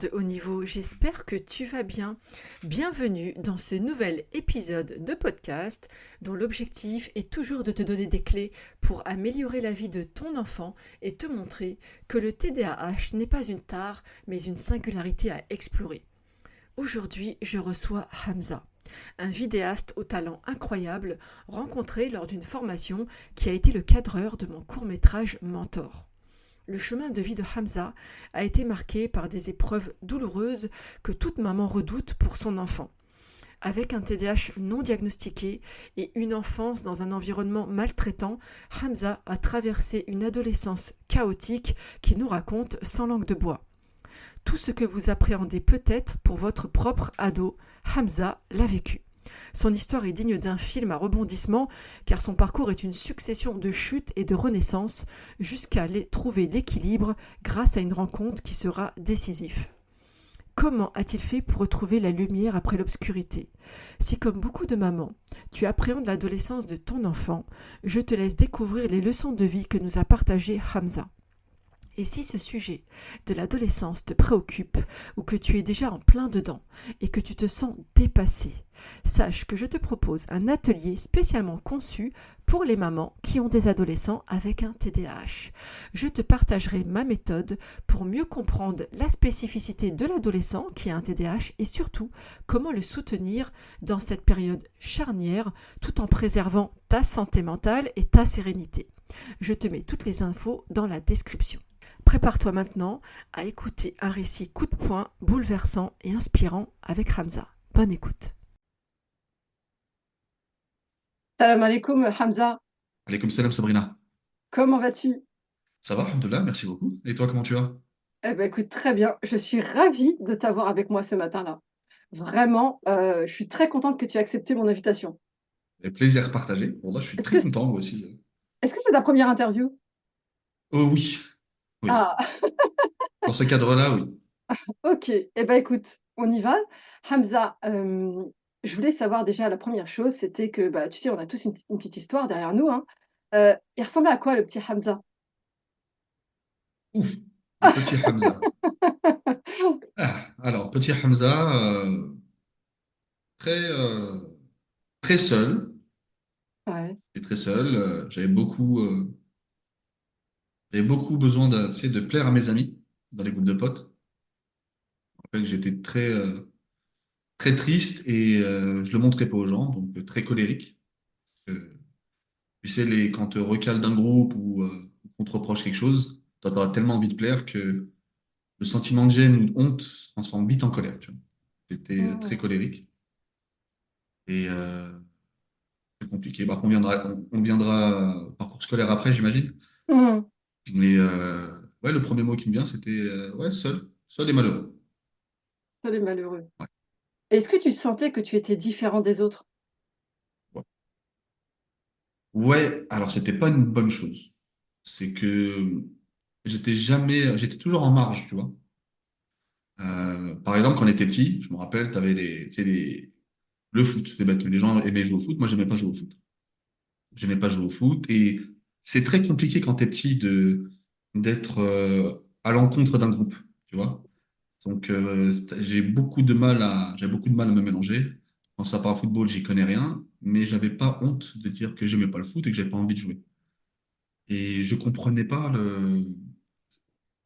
de haut niveau, j'espère que tu vas bien. Bienvenue dans ce nouvel épisode de podcast dont l'objectif est toujours de te donner des clés pour améliorer la vie de ton enfant et te montrer que le TDAH n'est pas une tare mais une singularité à explorer. Aujourd'hui, je reçois Hamza, un vidéaste au talent incroyable rencontré lors d'une formation qui a été le cadreur de mon court-métrage Mentor. Le chemin de vie de Hamza a été marqué par des épreuves douloureuses que toute maman redoute pour son enfant. Avec un TDAH non diagnostiqué et une enfance dans un environnement maltraitant, Hamza a traversé une adolescence chaotique qu'il nous raconte sans langue de bois. Tout ce que vous appréhendez peut-être pour votre propre ado, Hamza l'a vécu. Son histoire est digne d'un film à rebondissement car son parcours est une succession de chutes et de renaissances jusqu'à trouver l'équilibre grâce à une rencontre qui sera décisive. Comment a-t-il fait pour retrouver la lumière après l'obscurité ? Si comme beaucoup de mamans, tu appréhendes l'adolescence de ton enfant, je te laisse découvrir les leçons de vie que nous a partagées Hamza. Et si ce sujet de l'adolescence te préoccupe ou que tu es déjà en plein dedans et que tu te sens dépassé, sache que je te propose un atelier spécialement conçu pour les mamans qui ont des adolescents avec un TDAH. Je te partagerai ma méthode pour mieux comprendre la spécificité de l'adolescent qui a un TDAH et surtout comment le soutenir dans cette période charnière tout en préservant ta santé mentale et ta sérénité. Je te mets toutes les infos dans la description. Prépare-toi maintenant à écouter un récit coup de poing, bouleversant et inspirant avec Hamza. Bonne écoute. Salam alaikum Hamza, Alaykoum salam Sabrina. comment vas-tu? Ça va, alhamdoulilah, merci beaucoup. Et toi, comment tu vas? Eh ben écoute, très bien, je suis ravie de t'avoir avec moi ce matin-là. Vraiment, je suis très contente que tu aies accepté mon invitation. Et plaisir partagé. Bon, là, je suis Est-ce que très content, moi aussi. est-ce que c'est ta première interview? Oh oui, oui. Ah, Dans ce cadre-là, oui. ok, eh ben écoute, on y va. Hamza, je voulais savoir déjà la première chose, c'était que, bah, tu sais, on a tous une petite histoire derrière nous, hein. Il ressemblait à quoi le petit Hamza? Ouf, le petit Hamza. Alors, petit Hamza, très, très seul. Ouais. J'étais très seul. J'avais beaucoup besoin de, tu sais, de plaire à mes amis dans les groupes de potes. Je me rappelle que j'étais très triste et je le montrais pas aux gens, donc très colérique. Euh, Tu sais, quand on te recale d'un groupe ou qu'on te reproche quelque chose, toi, t'auras tellement envie de plaire que le sentiment de gêne ou de honte se transforme vite en colère, tu vois. J'étais très Mmh. colérique et c'est compliqué. Bah, on viendra parcours scolaire après, j'imagine. Mmh. Mais ouais, le premier mot qui me vient, c'était ouais, seul et malheureux. Oh les malheureux. Ouais. Est-ce que tu sentais que tu étais différent des autres? Ouais, ouais, alors c'était pas une bonne chose. C'est que j'étais toujours en marge, tu vois. Par exemple, quand on était petit, je me rappelle, tu avais tu sais, le foot, c'est bête, les gens aimaient jouer au foot, moi j'aimais pas jouer au foot. J'aimais pas jouer au foot et c'est très compliqué quand tu es petit d'être à l'encontre d'un groupe, tu vois. Donc j'avais beaucoup de mal à me mélanger. Quand ça part au football, j'y connais rien, mais j'avais pas honte de dire que j'aimais pas le foot et que j'avais pas envie de jouer. Et je comprenais pas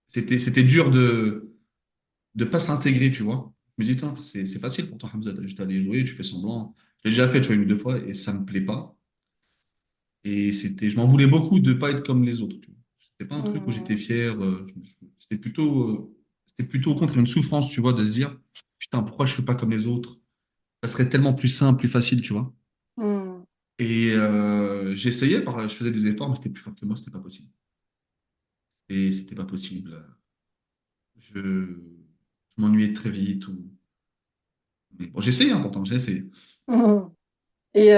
c'était dur de pas s'intégrer, tu vois. Je me dis, tiens, c'est facile pour toi, Hamza, t'as juste à aller jouer, tu fais semblant. Je l'ai déjà fait, tu vois, une ou deux fois, et ça me plaît pas. Et je m'en voulais beaucoup de pas être comme les autres, tu vois. C'était pas un truc où j'étais Mmh. fier, c'était plutôt au contraire une souffrance, tu vois, de se dire, putain, pourquoi je fais pas comme les autres? Ça serait tellement plus simple, plus facile, tu vois. Mmh. Et j'essayais, je faisais des efforts, mais c'était plus fort que moi, c'était pas possible. Et c'était pas possible. Je m'ennuyais très vite. Mais bon, j'essayais, hein, pourtant, j'ai essayé. Mmh. Et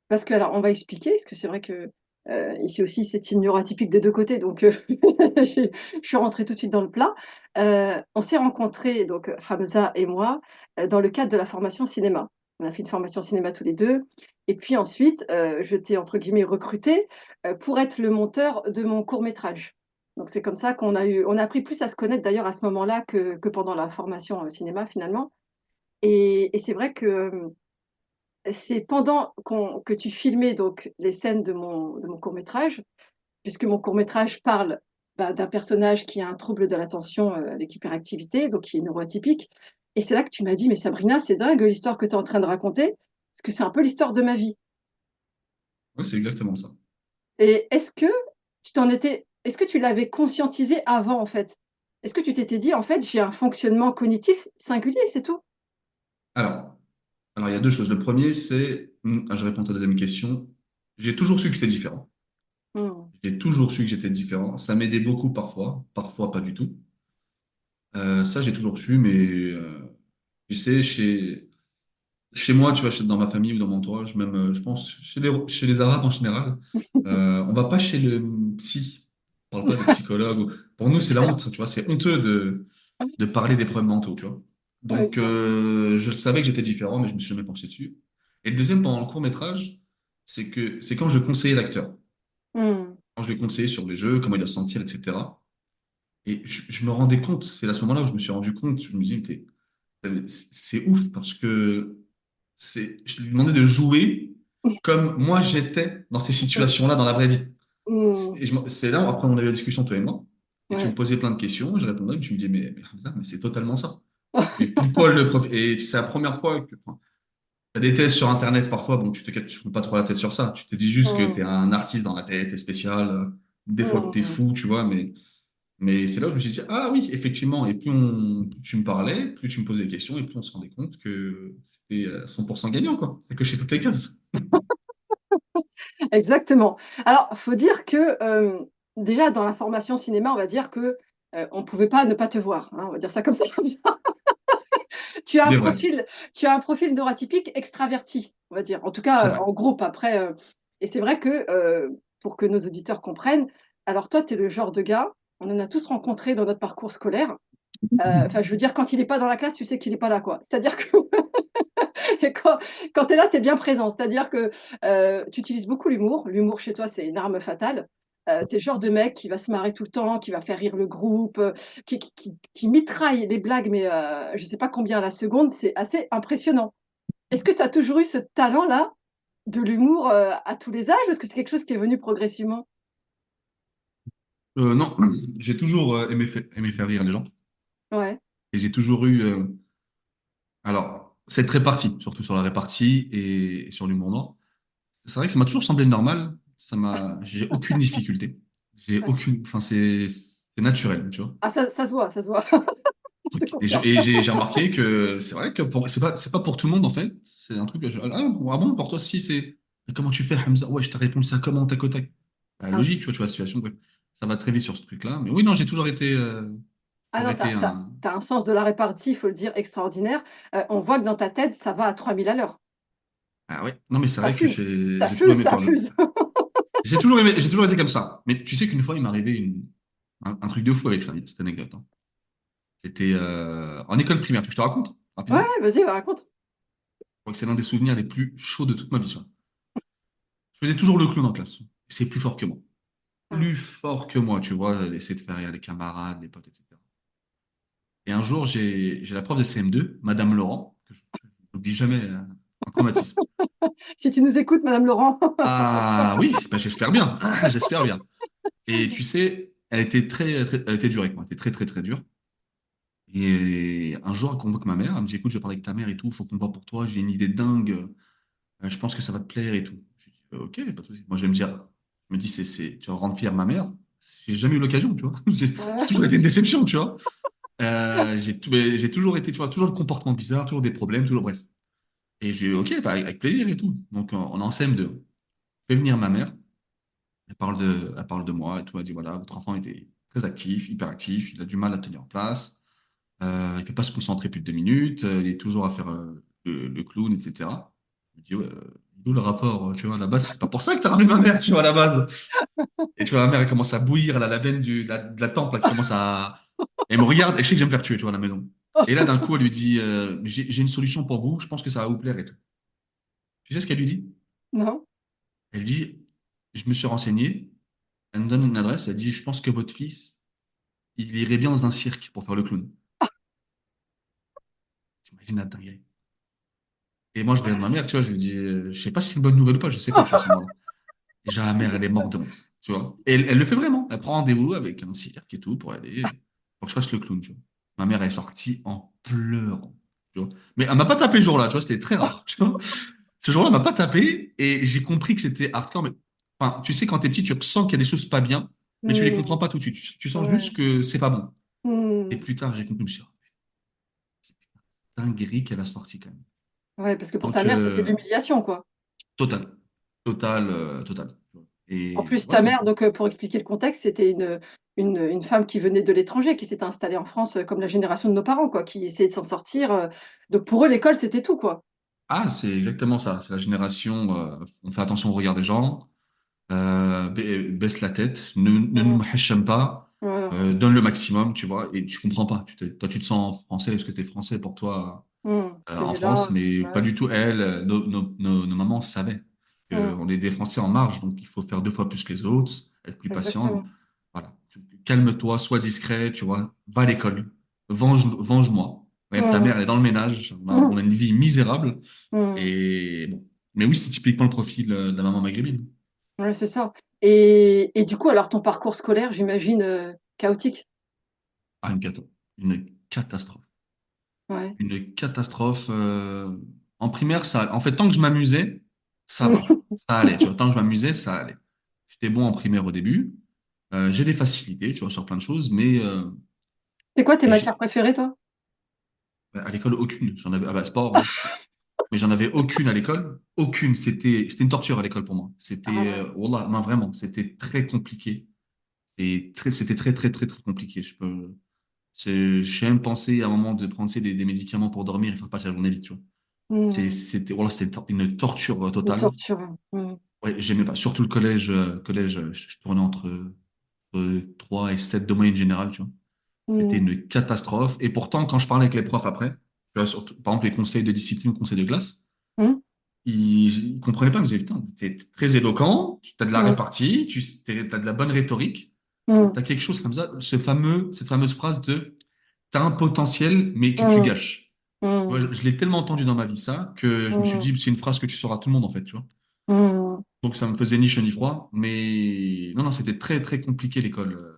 parce que alors on va expliquer, parce que c'est vrai que, ici aussi c'est une neuroatypique des 2 côtés donc je suis rentrée tout de suite dans le plat. On s'est rencontrés donc Hamza et moi, dans le cadre de la formation cinéma. On a fait une formation cinéma tous les 2 et puis ensuite, je t'ai entre guillemets «recruté», pour être le monteur de mon court métrage. Donc c'est comme ça on a appris plus à se connaître d'ailleurs à ce moment-là que pendant la formation cinéma finalement. Et c'est vrai que c'est pendant que tu filmais donc les scènes de mon court-métrage, puisque mon court-métrage parle bah, d'un personnage qui a un trouble de l'attention avec hyperactivité, donc qui est neuroatypique. Et c'est là que tu m'as dit, mais Sabrina, c'est dingue l'histoire que tu es en train de raconter, parce que c'est un peu l'histoire de ma vie. Ouais, c'est exactement ça. Et est-ce que tu l'avais conscientisé avant en fait? Est-ce que tu t'étais dit, en fait, j'ai un fonctionnement cognitif singulier, c'est tout? Alors, il y a deux choses. Le premier, c'est, je réponds à ta deuxième question. J'ai toujours su que j'étais différent. Hmm. J'ai toujours su que j'étais différent. Ça m'aidait beaucoup parfois, parfois pas du tout. Ça, j'ai toujours su, mais tu sais, chez moi, tu vois, dans ma famille ou dans mon entourage, même, je pense, chez les Arabes en général, on va pas chez le psy. On parle pas de psychologue. Pour nous, c'est la honte, tu vois. C'est honteux de parler des problèmes mentaux, tu vois. Ouais. Donc, je le savais que j'étais différent, mais je me suis jamais penché dessus. Et le deuxième, pendant le court-métrage, c'est quand je conseillais l'acteur. Hmm. Quand je lui conseillais sur les jeux, comment il doit se sentir, etc. Et je me rendais compte, c'est à ce moment-là où je me suis rendu compte, je me disais, c'est ouf parce que je lui demandais de jouer comme moi j'étais dans ces situations-là dans la vraie vie. Hmm. C'est là où après on a eu la discussion, toi et moi, et tu me Ouais. posais plein de questions, je répondais, et tu me disais, mais Hamza, mais c'est totalement ça. Mais pile poil le prof. Et c'est la première fois que. Enfin, t'as des tests sur Internet parfois, bon, tu te prends pas trop la tête sur ça. Tu te dis juste que Hmm. t'es un artiste dans la tête, t'es spécial, des fois que t'es Hmm. fou, tu vois, mais c'est là où je me suis dit, ah oui, effectivement. Et plus tu me parlais, plus tu me posais des questions, et plus on se rendait compte que c'était 100% gagnant, quoi. C'est que chez toutes les cases. Exactement. Alors, faut dire que, déjà dans la formation cinéma, on va dire que, on pouvait pas ne pas te voir, hein, on va dire ça comme ça, comme ça. Tu as un Il est vrai. profil tu as un profil neuroatypique extraverti, on va dire. En tout C'est cas, vrai. en groupe après, et c'est vrai que, pour que nos auditeurs comprennent, alors toi, tu es le genre de gars, on en a tous rencontré dans notre parcours scolaire, enfin, je veux dire quand il est pas dans la classe, tu sais qu'il est pas là, quoi. C'est-à-dire que et quand tu es là, tu es bien présent. C'est-à-dire que, tu utilises beaucoup l'humour. L'humour chez toi, c'est une arme fatale. Tu es le genre de mec qui va se marrer tout le temps, qui va faire rire le groupe, qui mitraille les blagues, mais je ne sais pas combien à la seconde, c'est assez impressionnant. Est-ce que tu as toujours eu ce talent-là de l'humour, à tous les âges ou est-ce que c'est quelque chose qui est venu progressivement? Non, j'ai toujours aimé faire rire les gens. Ouais. Et j'ai toujours eu. Alors, c'est très réparti, surtout sur la répartie et sur l'humour noir. C'est vrai que ça m'a toujours semblé normal. J'ai aucune difficulté. Enfin, c'est naturel, tu vois. Ah ça se voit, ça se voit. Je te confirme. J'ai remarqué que c'est vrai que c'est pas pour tout le monde en fait. C'est un truc que ah bon, pour toi aussi c'est. Mais comment tu fais, Hamza? Ouais, je t'ai répondu ça comment, tac au tac. Bah, Ah logique, tu vois la situation. Ouais. Ça va très vite sur ce truc-là. Mais oui, non, ah toujours non, tu été as un. un sens de la répartie, il faut le dire, extraordinaire. On voit que dans ta tête, ça va à 3000 à l'heure. Ah ouais. Non, mais c'est Ça vrai que fuse, ça j'ai toujours fuse, aimé ça faire. fuse. J'ai toujours été comme ça. Mais tu sais qu'une fois, il m'est arrivé un truc de fou avec ça, cette anecdote, hein. C'était en école primaire. Tu veux que je te raconte Ouais, rapidement? vas-y, raconte. Je crois que c'est l'un des souvenirs les plus chauds de toute ma vie, ça. Je faisais toujours le clown en classe. C'est plus fort que moi. Ah. Plus fort que moi, tu vois, essayer de faire rire les camarades, les potes, etc. Et un jour, j'ai la prof de CM2, Madame Laurent, que je n'oublie jamais, un traumatisme. Si tu nous écoutes, Madame Laurent. Ah oui, bah, j'espère bien, j'espère bien. Et tu sais, elle était dure avec moi, elle était très, très, très dure. Et un jour, elle convoque ma mère, elle me dit, écoute, je vais parler avec ta mère et tout, faut qu'on voit pour toi, j'ai une idée dingue, je pense que ça va te plaire et tout. Je dis, ok, pas de souci. Moi, je vais me dire, je me dis, tu vas rendre fière ma mère. J'ai jamais eu l'occasion, tu vois. J'ai Ouais. toujours été une déception, tu vois. Mais j'ai toujours été, tu vois, toujours le comportement bizarre, toujours des problèmes, toujours bref. Et j'ai dit, ok, bah, avec plaisir et tout. Donc, on est en CM2. Je fais venir ma mère. Elle parle de moi et tout. Elle dit, voilà, votre enfant était très actif, hyper actif. Il a du mal à tenir en place. Il peut pas se concentrer plus de 2 minutes. Il est toujours à faire le clown, etc. Je me dis, ouais, d'où le rapport, tu vois, à la base, c'est pas pour ça que t'as ramené ma mère, tu vois, à la base. Et tu vois, la mère, elle commence à bouillir, elle a la veine de la tempe, là, qui commence à. Et elle me regarde, et je sais que je vais me faire tuer, tu vois, à la maison. Et là, d'un coup, elle lui dit, j'ai une solution pour vous, je pense que ça va vous plaire et tout. Tu sais ce qu'elle lui dit? Non? Elle lui dit, je me suis renseigné, Elle me donne une adresse, elle dit, je pense que votre fils, il irait bien dans un cirque pour faire le clown. T'imagines la dinguerie. Et moi, je regarde ma mère, tu vois, je lui dis, je sais pas si c'est une bonne nouvelle ou pas, je sais pas, tu vois, à ce moment-là. Déjà, la mère, elle est morte de honte, tu vois. Et elle le fait vraiment. Elle prend rendez-vous avec un cirque et tout pour que je fasse le clown, tu vois. Ma mère, elle est sortie en pleurant, tu vois. Mais elle m'a pas tapé ce jour-là, tu vois, c'était très rare, tu vois. Ce jour-là, elle m'a pas tapé et j'ai compris que c'était hardcore. Mais, enfin, tu sais, quand t'es petit, tu ressens qu'il y a des choses pas bien, mais tu les comprends Hmm, pas tout de suite. Tu sens ouais. juste que c'est pas bon. Et Hmm. plus tard, j'ai compris, je me suis dit, oh, dinguerie qu'elle a sorti quand même. Ouais, parce que pour ta Donc, mère, c'était de l'humiliation, quoi. total, total. En Et plus, ta voilà, donc. mère, donc pour expliquer le contexte, c'était une femme qui venait de l'étranger, qui s'était installée en France comme la génération de nos parents, quoi, qui essayait de s'en sortir. Donc pour eux, l'école, c'était tout, quoi. Ah, c'est exactement ça. C'est la génération, on fait attention au regard des gens, baisse la tête, ne Mm. nous hacham pas, Voilà. donne le maximum, tu vois, et tu comprends pas. Toi, tu te sens français parce que tu es français pour toi T'es en là. France, mais pas Ouais. du tout. Elles, nos mamans savaient Mm. qu'on est des Français en marge, donc il faut faire deux fois plus que les autres, être plus patient. Exactement. Voilà. Calme-toi, sois discret, tu vois, va à l'école, venge-moi. Regarde, ta Mm. mère, elle est dans le ménage, on Mm. a une vie misérable. Mm. Et bon. Mais oui, c'est typiquement le profil de la maman maghrébine. Ouais, c'est ça. Et du coup, alors ton parcours scolaire, j'imagine, chaotique. Ah, une catastrophe. Ouais. Une catastrophe. En primaire, ça, en fait, tant que je m'amusais, ça va. Mm. Ça allait, tu vois. Tant que je m'amusais, ça allait. J'étais bon en primaire au début. J'ai des facilités, tu vois, sur plein de choses, mais C'est quoi tes matières j'ai- préférées, toi? à l'école, aucune. J'en avais, ah bah, sport, oui. Mais j'en avais aucune à l'école. Aucune. C'était une torture à l'école pour moi. Ah C'était, ouais. wallah, non, vraiment, c'était très compliqué. C'était très compliqué. J'ai même pensé à un moment de prendre tu sais, des médicaments pour dormir et faire passer la journée vite, tu vois. Mm. C'était une torture Une totale. torture. Mm. Ouais, j'aimais pas. Surtout le collège, je tournais entre 3 et 7 de moyenne générale, tu vois. C'était Mm. une catastrophe. Et pourtant, quand je parlais avec les profs après, tu vois, surtout, par exemple, les conseils de discipline, conseils de classe, Mm. ils comprenaient pas. Ils me disaient, putain, t'es très éloquent, tu as de la Mm. répartie, t'as de la bonne rhétorique, Mm. tu as quelque chose comme ça, cette fameuse phrase de t'as un potentiel, mais que tu Mm. gâches. Tu vois, Mm. je l'ai tellement entendu dans ma vie, ça, que je me suis Mm. dit, c'est une phrase que tu sauras à tout le monde, en fait, tu vois. Mm. Donc, ça me faisait ni chaud ni froid, mais non, c'était très compliqué l'école.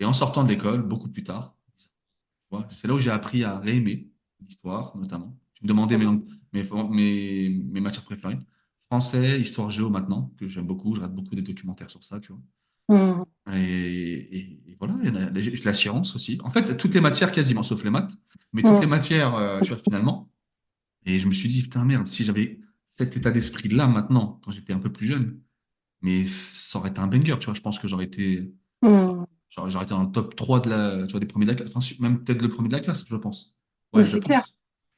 Et en sortant de l'école, beaucoup plus tard, tu vois, c'est là où j'ai appris à réaimer l'histoire, notamment. Tu me demandais mes matières préférées. Français, histoire géo maintenant, que j'aime beaucoup. Je regarde beaucoup des documentaires sur ça, tu vois. Mm. Et voilà, il y en a la science aussi. En fait, toutes les matières quasiment, sauf les maths, mais toutes les Mm. matières, tu vois, finalement. Et je me suis dit, putain, merde, si j'avais cet état d'esprit-là maintenant, quand j'étais un peu plus jeune, mais ça aurait été un banger, tu vois. Je pense que Mm. j'aurais été dans le top 3 tu vois, des premiers de la classe. Enfin, même peut-être le premier de la classe, je pense. Mais Ouais, je c'est clair. pense. Je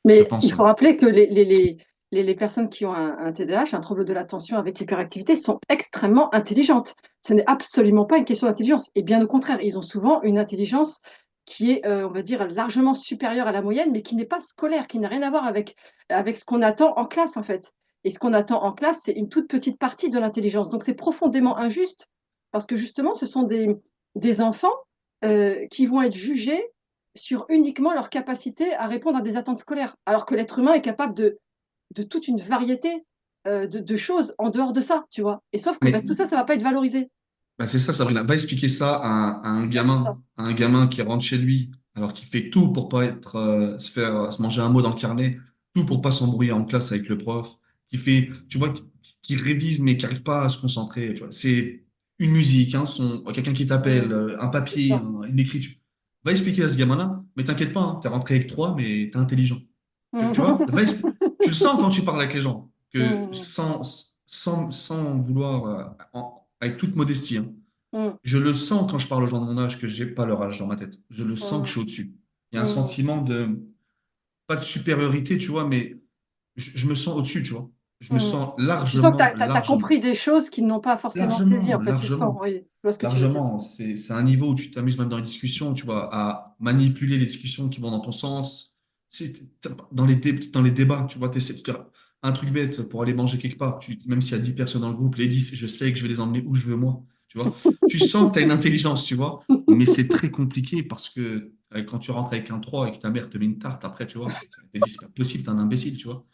Mais il pense, ouais. faut rappeler que les personnes qui ont un TDAH, un trouble de l'attention avec l'hyperactivité, sont extrêmement intelligentes. Ce n'est absolument pas une question d'intelligence. Et bien au contraire, ils ont souvent une intelligence qui est, on va dire, largement supérieure à la moyenne, mais qui n'est pas scolaire, qui n'a rien à voir avec ce qu'on attend en classe, en fait. Et ce qu'on attend en classe, c'est une toute petite partie de l'intelligence. Donc c'est profondément injuste, parce que justement, ce sont des enfants qui vont être jugés sur uniquement leur capacité à répondre à des attentes scolaires, alors que l'être humain est capable de toute une variété de choses en dehors de ça, tu vois. Et sauf que bah, Mais tout ça, ça va pas être valorisé. bah, c'est ça, Sabrina. Va expliquer ça Ouais, c'est ça. à un gamin qui rentre chez lui, alors qu'il fait tout pour pas se manger un mot dans le carnet, tout pour pas s'embrouiller en classe avec le prof, tu vois, qui révise mais qui arrive pas à se concentrer. Tu vois, c'est une musique, quelqu'un qui t'appelle, Mmh, un c'est papier, ça. une écriture. Va expliquer à ce gamin-là, mais t'inquiète pas, hein, t'es rentré avec trois, mais t'es intelligent. Tu vois, tu le sens quand tu parles avec les gens, que Mmh, sans vouloir, avec toute modestie, hein, mmh, je le sens quand je parle aux gens de mon âge que j'ai pas leur âge dans ma tête. Je le sens que je mmh, suis au-dessus. Il y a un mmh. sentiment pas de supériorité, tu vois, mais je me sens au-dessus, tu vois. Je me Mmh. sens Tu sens que largement, tu as largement, compris des choses qu'ils n'ont pas forcément saisies, en fait, tu le sens, largement, oui, je vois ce que tu veux dire. largement. C'est un niveau où tu t'amuses même dans les discussions, tu vois, à manipuler les discussions qui vont dans ton sens. C'est dans les débats, tu vois, un truc bête pour aller manger quelque part, même s'il y a 10 personnes dans le groupe, les 10, je sais que je vais les emmener où je veux moi, tu vois. Tu sens que tu as une intelligence, tu vois, mais c'est très compliqué parce que quand tu rentres avec un 3 et que ta mère te met une tarte après, tu vois, tu te dis, c'est pas possible, t'es un imbécile, tu vois.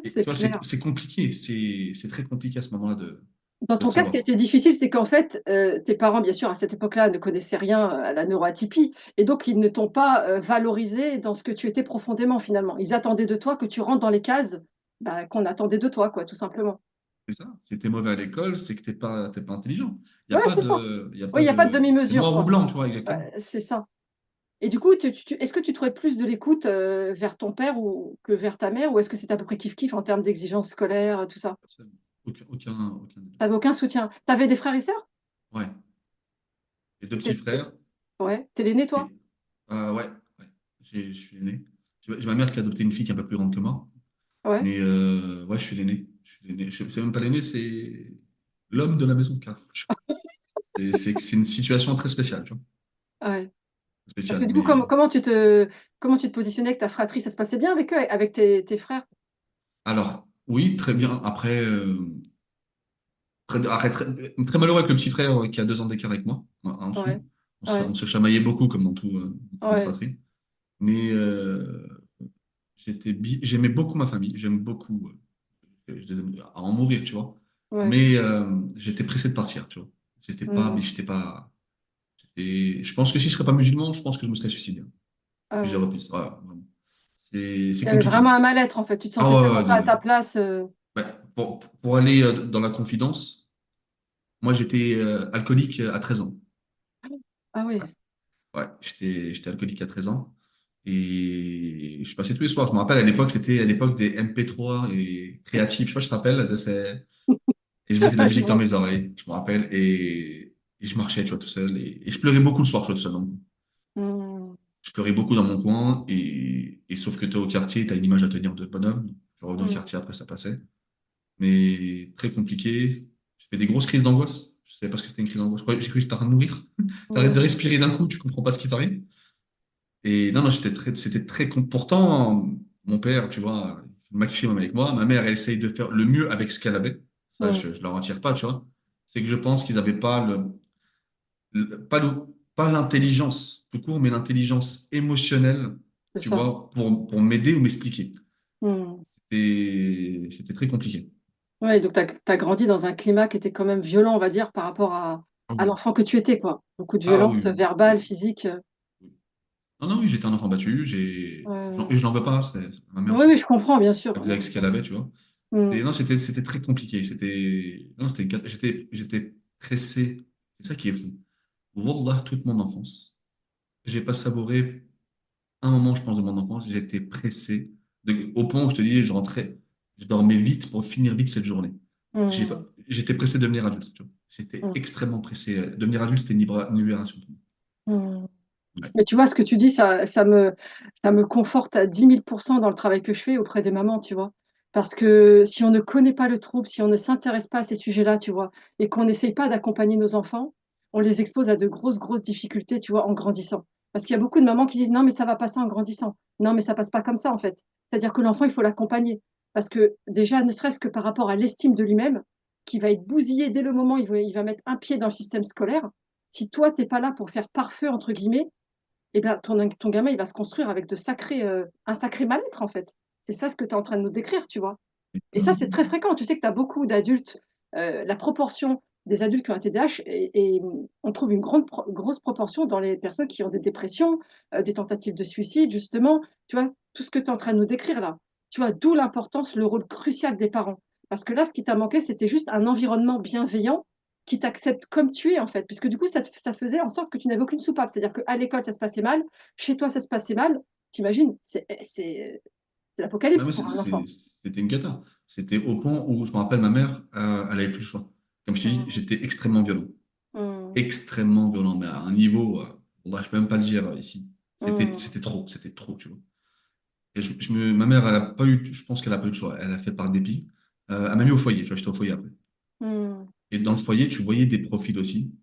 Et tu C'est vois, clair. c'est compliqué, c'est très compliqué à ce moment-là Dans de le ton cas, ce qui a savoir. été difficile, c'est qu'en fait, tes parents, bien sûr, à cette époque-là, ne connaissaient rien à la neuroatypie, et donc ils ne t'ont pas valorisé dans ce que tu étais profondément, finalement. Ils attendaient de toi que tu rentres dans les cases bah, qu'on attendait de toi, quoi, tout simplement. C'est ça. Si t'es mauvais à l'école, c'est que t'es pas intelligent. Il y a Ouais, pas c'est ça. de, il y a Oui, pas il n'y a pas de de, c'est demi-mesure, noir ou quoi. blanc, tu vois, exactement. Ouais, c'est ça. Et du coup, est-ce que tu trouvais plus de l'écoute vers ton père ou que vers ta mère, ou est-ce que c'était à peu près kiff-kiff en termes d'exigences scolaires, tout ça? Personne. Aucun des deux. T'avais aucun soutien. T'avais des frères et sœurs? Ouais. J'ai deux petits T'es- t'es- frères. Ouais, t'es l'aîné, toi? Et, ouais, ouais. Je suis l'aîné. J'ai ma mère qui a adopté une fille qui est un peu plus grande que moi. Ouais. Mais ouais, je suis l'aîné. Je suis l'aîné. C'est même pas l'aîné, c'est l'homme de la maison, car c'est une situation très spéciale, tu vois. Ouais. Parce que Spéciale. du coup, Mais comment tu te positionnais avec ta fratrie? Ça se passait bien avec eux, avec tes frères? alors, oui, très bien. Après, très malheureux avec le petit frère qui a 2 ans d'écart avec moi, en Ouais, dessous. ouais, On se chamaillait beaucoup, comme dans toute notre ouais. fratrie. Mais j'aimais beaucoup ma famille. J'aime beaucoup. Je les aime à en mourir, tu vois. Ouais. Mais j'étais pressé de partir, tu vois. Hmm. J'étais pas. Je pense que si je serais pas musulman, je pense que je me serais suicidé, hein. Ah Plusieurs ouais. reprises. Voilà, vraiment. C'est Il y avait compliqué. vraiment un mal-être, en fait. Tu te Ah sentais ouais, tellement pas à ta place. ouais, pour aller dans la confidence, moi j'étais alcoolique à 13 ans. Ah oui. Ouais, j'étais alcoolique à 13 ans. Et je passais tous les soirs. Je me rappelle, à l'époque, c'était à l'époque des MP3 et créatifs. Je sais pas si tu te rappelles de ces. Et je mettais de la Je musique dans vois. mes oreilles, je me rappelle. Et je marchais, tu vois, tout seul. Et je pleurais beaucoup le soir, tu vois, tout seul. Donc, Hmm. je pleurais beaucoup dans mon coin. Et sauf que toi, au quartier, tu as une image à tenir de bonhomme. Je revenais au Hmm. quartier après, ça passait. Mais très compliqué. J'ai fait des grosses crises d'angoisse. Je savais pas ce que c'était une crise d'angoisse. J'ai cru que j'étais en train de mourir. T'arrêtes de Hmm. respirer d'un coup, tu comprends pas ce qui t'arrive. Et non, non, c'était pourtant, mon père, tu vois, il fait le maximum avec moi. Ma mère, elle essaye de faire le mieux avec ce qu'elle avait. Ça, Hmm. je leur en tire pas, tu vois. C'est que je pense qu'ils n'avaient pas pas l'intelligence tout court, mais l'intelligence émotionnelle, C'est tu ça. vois, pour m'aider ou m'expliquer. Hmm. Et c'était très compliqué. Ouais, donc tu as grandi dans un climat qui était quand même violent, on va dire, par rapport Ah à oui. l'enfant que tu étais, quoi. Beaucoup de Ah oui, violence oui, verbale, oui, physique. oui. Non, non, oui, j'étais un enfant battu. Et je n'en veux pas. Ma mère Oui, aussi, oui, je comprends, bien sûr. elle faisait avec ce qu'elle avait, tu vois. Hmm. Non, c'était très compliqué. Non, j'étais pressé. C'est ça qui est fou. Wallah, toute mon enfance, j'ai pas savouré un moment, je pense, de mon enfance. J'étais pressé au point où je te dis, je dormais vite pour finir vite cette journée. Hmm. J'étais pressé de devenir adulte, tu vois. J'étais Hmm. extrêmement pressé. Devenir adulte, c'était une libération pour Hmm. moi. Ouais. Mais tu vois, ce que tu dis, ça me conforte à 10 000% dans le travail que je fais auprès des mamans, tu vois. Parce que si on ne connaît pas le trouble, si on ne s'intéresse pas à ces sujets-là, tu vois, et qu'on n'essaye pas d'accompagner nos enfants, on les expose à de grosses, grosses difficultés, tu vois, en grandissant. Parce qu'il y a beaucoup de mamans qui disent, non, mais ça va passer en grandissant. Non, mais ça passe pas comme ça, en fait. C'est-à-dire que l'enfant, il faut l'accompagner. Parce que déjà, ne serait-ce que par rapport à l'estime de lui-même, qui va être bousillé dès le moment où il va mettre un pied dans le système scolaire, si toi, t'es pas là pour faire pare-feu, entre guillemets, eh bien, ton gamin, il va se construire avec un sacré mal-être, en fait. C'est ça ce que tu es en train de nous décrire, tu vois. Et ça, c'est très fréquent. Tu sais que tu as beaucoup d'adultes, la proportion des adultes qui ont un TDAH, et on trouve une grosse proportion dans les personnes qui ont des dépressions, des tentatives de suicide, justement. Tu vois, tout ce que tu es en train de nous décrire là. Tu vois, d'où l'importance, le rôle crucial des parents. Parce que là, ce qui t'a manqué, c'était juste un environnement bienveillant qui t'accepte comme tu es, en fait. Puisque du coup, ça faisait en sorte que tu n'avais aucune soupape. C'est-à-dire qu'à l'école, ça se passait mal, chez toi, ça se passait mal. T'imagines, c'est Ouais, l'apocalypse mais pour un enfant. c'était une cata. C'était au point où, je me rappelle, ma mère, elle avait plus le choix. Comme je t'ai dit, Hum, j'étais extrêmement violent. hum, Extrêmement violent, mais à un niveau, là, je peux même pas le dire ici. hum, C'était trop, tu vois. Et ma mère, elle a pas eu, je pense qu'elle a pas eu le choix. Elle a fait par dépit. Elle m'a mis au foyer, tu vois, j'étais au foyer après. hum, Et dans le foyer, tu voyais des profils aussi.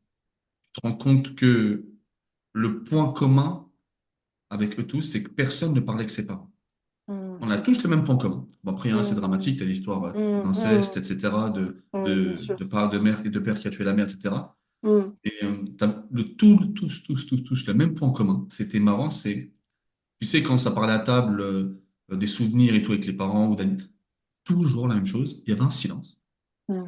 Tu te rends compte que le point commun avec eux tous, c'est que personne ne parlait que ses parents. hum. on a tous le même point commun. Bon, après, hein, c'est Mm, dramatique, tu as l'histoire d'inceste, mm, etc., bien sûr. de part de mère et de père qui a tué la mère, etc. Mm, Et t'as tous, le même point commun. C'était marrant, c'est, tu sais, quand ça parlait à table des souvenirs et tout avec les parents, ou toujours la même chose, il y avait un silence. mm,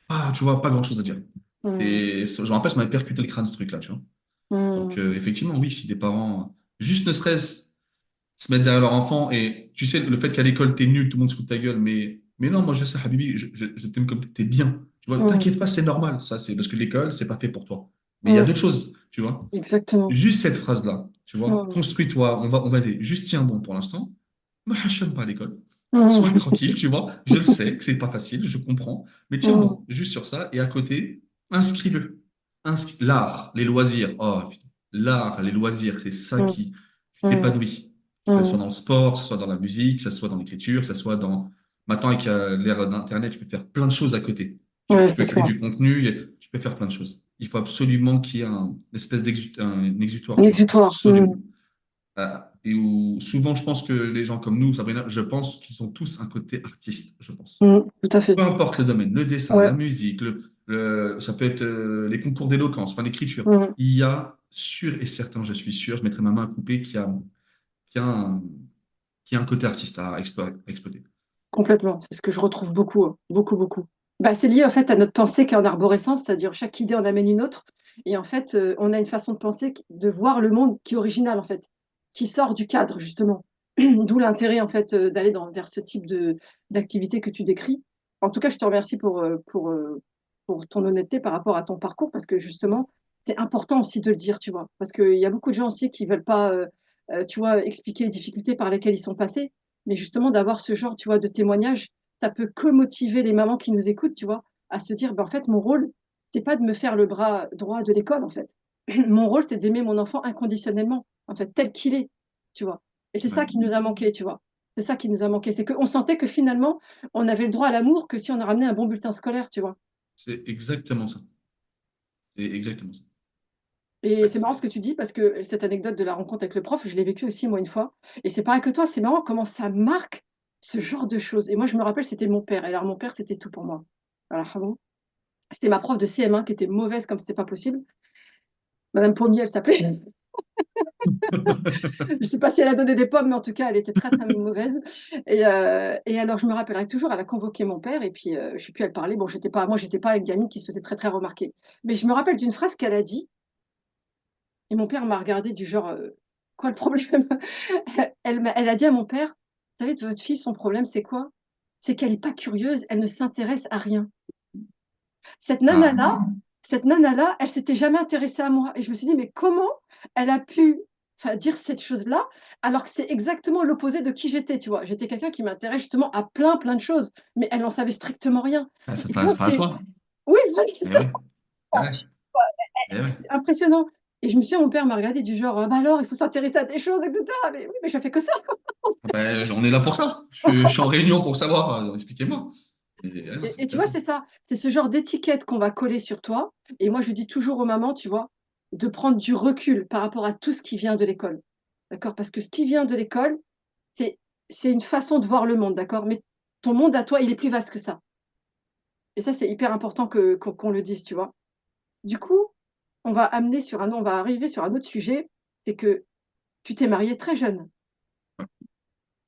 Ah, tu vois, pas grand-chose à dire. mm, Et je me rappelle, ça m'avait percuté le crâne, ce truc-là, tu vois. Donc, mm, effectivement, oui, si des parents, juste ne serait-ce se mettre derrière leur enfant, et tu sais, le fait qu'à l'école, t'es nul, tout le monde se fout de ta gueule, mais non, moi, je sais, Habibi, je t'aime comme t'es bien. Tu vois, mm, t'inquiète pas, c'est normal. Ça, c'est parce que l'école, c'est pas fait pour toi. Mais il y a mm. d'autres choses, tu vois. Exactement. Juste cette phrase-là, tu vois, Mm, construis-toi, on va dire, juste tiens bon pour l'instant, ne hachonne pas à l'école, sois mm, tranquille, tu vois, je le sais que c'est pas facile, je comprends, mais tiens mm, bon, juste sur ça, et à côté, inscris-le. L'art, les loisirs, oh putain, l'art, les loisirs, c'est ça mm, qui tu mm, t'épanouis, que ce soit mm. dans le sport, que ce soit dans la musique, que ce soit dans l'écriture, que ce soit dans... Maintenant, avec l'ère d'Internet, tu peux faire plein de choses à côté. Ouais, Tu peux c'est créer clair. du contenu, tu peux faire plein de choses. Il faut absolument qu'il y ait une espèce un exutoire, Un tu vois. exutoire. Mm, Absolument. Et où souvent, je pense que les gens comme nous, Sabrina, je pense qu'ils ont tous un côté artiste, je pense. mm, tout à fait. Peu importe le domaine, le dessin, Ouais. la musique, ça peut être les concours d'éloquence, enfin l'écriture. Mm, Il y a sûr et certain, je suis sûr, je mettrai ma main à couper, qu'il y a un, qu'il y a un côté artiste à exploiter. complètement. C'est ce que je retrouve beaucoup, hein. Beaucoup, beaucoup. Bah, c'est lié en fait à notre pensée qui est en arborescence, c'est-à-dire chaque idée en amène une autre. Et en fait, on a une façon de penser, de voir le monde qui est original en fait, qui sort du cadre justement. D'où l'intérêt en fait d'aller vers ce type d'activité que tu décris. En tout cas, je te remercie pour ton honnêteté par rapport à ton parcours parce que justement, c'est important aussi de le dire, tu vois. Parce qu'il y a beaucoup de gens aussi qui veulent pas, tu vois, expliquer les difficultés par lesquelles ils sont passés. Mais justement, d'avoir ce genre, tu vois, de témoignage, ça peut que motiver les mamans qui nous écoutent, tu vois, à se dire, ben, en fait, mon rôle, c'est pas de me faire le bras droit de l'école, en fait. Mon rôle, c'est d'aimer mon enfant inconditionnellement, en fait, tel qu'il est, tu vois. Et c'est Ouais. ça qui nous a manqué, tu vois. C'est ça qui nous a manqué. C'est qu'on sentait que finalement, on avait le droit à l'amour que si on a ramené un bon bulletin scolaire, tu vois. C'est exactement ça. C'est exactement ça. Et Ouais, c'est marrant ce que tu dis parce que cette anecdote de la rencontre avec le prof, je l'ai vécue aussi moi une fois. Et c'est pareil que toi, c'est marrant comment ça marque ce genre de choses. Et moi, je me rappelle, c'était mon père. Et alors, mon père, c'était tout pour moi. Alors, bon, c'était ma prof de CM1 qui était mauvaise comme c'était pas possible. Madame Pommier, elle s'appelait. Je ne sais pas si elle a donné des pommes, mais en tout cas, elle était très, très mauvaise. Et alors, je me rappellerai toujours, elle a convoqué mon père et puis, je ne sais plus, elle parlait. Bon, moi, j'étais pas une gamine qui se faisait très, très remarquer. Mais je me rappelle d'une phrase qu'elle a dit. Et mon père m'a regardé du genre, quoi le problème? Elle a dit à mon père, vous savez, votre fille, son problème, c'est quoi? C'est qu'elle n'est pas curieuse, elle ne s'intéresse à rien. Cette Ah, nana-là, cette nana-là, elle s'était jamais intéressée à moi. Et je me suis dit, mais comment elle a pu enfin, dire cette chose-là alors que c'est exactement l'opposé de qui j'étais, tu vois? J'étais quelqu'un qui m'intéresse justement à plein, plein de choses, mais elle n'en savait strictement rien. ah, ça Et tu vois, t'intéresse pas à c'est... toi. Oui, voilà, c'est Eh ça. ouais. Eh ouais. Eh ouais. C'est impressionnant. Et je me suis dit, mon père m'a regardé du genre, ah bah alors, il faut s'intéresser à des choses, etc. Mais oui, mais je fais que ça. Ah ben, on est là pour ça. Je suis en réunion pour savoir. Expliquez-moi. Et, ouais, c'est Et tu vois, exactement. c'est ça. C'est ce genre d'étiquette qu'on va coller sur toi. Et moi, je dis toujours aux mamans, tu vois, de prendre du recul par rapport à tout ce qui vient de l'école. D'accord? Parce que ce qui vient de l'école, c'est, c'est une façon de voir le monde, d'accord? Mais ton monde à toi, il est plus vaste que ça. Et ça, c'est hyper important qu'on le dise, tu vois. Du coup, on va arriver sur un autre sujet, c'est que tu t'es marié très jeune.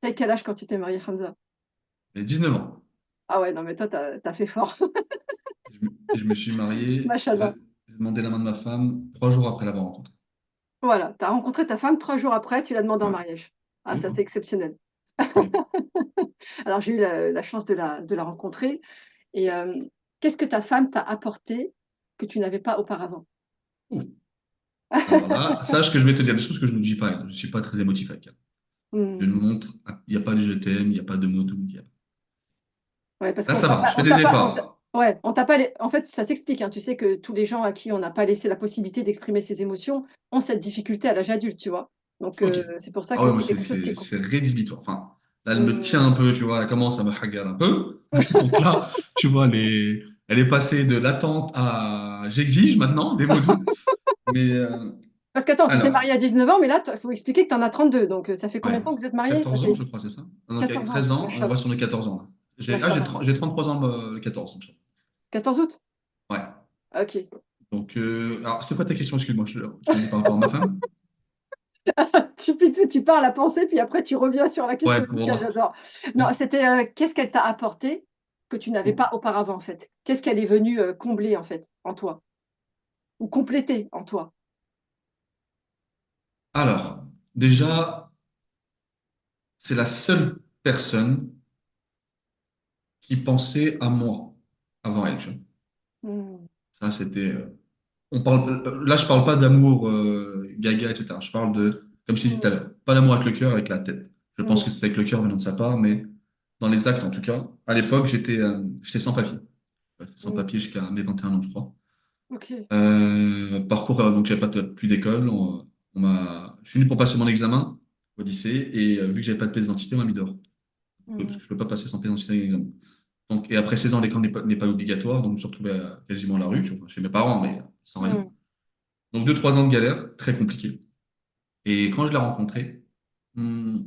T'as quel âge quand tu t'es marié, Hamza? J'ai 19 ans. Ah ouais, non, mais toi, t'as fait fort. Je me suis marié. Machallah. J'ai demandé la main de ma femme 3 jours après l'avoir rencontrée. Voilà, tu as rencontré ta femme 3 jours après, tu l'as demandé en Ouais. mariage. Ah, Tu ça, vois? c'est exceptionnel. Ouais. Alors, j'ai eu la chance de la rencontrer. Et qu'est-ce que ta femme t'a apporté que tu n'avais pas auparavant? Ouh. Alors là, sache que je vais te dire des choses que je ne dis pas. Je ne suis pas très émotif avec elle. Je Hmm. ne montre. Il n'y a pas de je t'aime, il n'y a pas de mots doux. Ouais, parce Là, qu'on ça t'a va. pas, Je fais des efforts. ouais, on t'a pas, en fait, ça s'explique, hein. Tu sais que tous les gens à qui on n'a pas laissé la possibilité d'exprimer ses émotions ont cette difficulté à l'âge adulte, tu vois. Donc, Ok. c'est pour ça Ah que ouais, moi, c'est quelque chose qui est c'est compliqué. rédhibitoire. Enfin, là, elle me tient Hmm. un peu, tu vois, elle commence à me hagar un peu. Donc là, tu vois, elle est passée de l'attente à j'exige maintenant des mots doux. Mais Parce qu'attends, tu t'es Alors, marié à 19 ans, mais là, il faut expliquer que tu en as 32. Donc, ça fait combien ouais, de temps que vous êtes mariés? Ça 14 ans, fait je crois, c'est ça? Donc, avec 14 ans. 13 ans, on va Machallah. sur les 14 ans, là. Machallah. J'ai 33 ans le 14, donc. 14 août? Ouais. Ok. Donc, alors, c'était quoi ta question? Excuse-moi, tu me dis par rapport à ma femme? Tu pars à la pensée, puis après, tu reviens sur la Ouais, question initiale. bon. J'adore. Non, c'était qu'est-ce qu'elle t'a apporté que tu n'avais pas auparavant, en fait? Qu'est-ce qu'elle est venue combler, en fait, en toi? Ou compléter en toi? Alors, déjà, c'est la seule personne qui pensait à moi avant elle, tu vois. Hmm. Ça, c'était. Là, je parle pas d'amour gaga, etc. Je parle de, comme je t'ai dit tout à Hmm. l'heure, pas d'amour avec le cœur, avec la tête. Je pense que Hmm. c'était avec le cœur venant de sa part, mais dans les actes, en tout cas. À l'époque, j'étais sans papier. Ouais, c'était sans Hmm. papier jusqu'à mes 21 ans, je crois. Ok. Parcours, donc j'avais pas plus d'école. Je suis venu pour passer mon examen au lycée, et vu que j'avais pas de pièce d'identité, on m'a mis dehors. Parce Hmm. que je peux pas passer sans pièce d'identité à l'examen. Donc, et après 16 ans, l'école n'est pas obligatoire, donc je me suis retrouvé quasiment à la rue, tu vois, chez mes parents, mais sans rien. Hmm. Donc 2 3 ans de galère, très compliqué. Et quand je l'ai rencontrée, hum,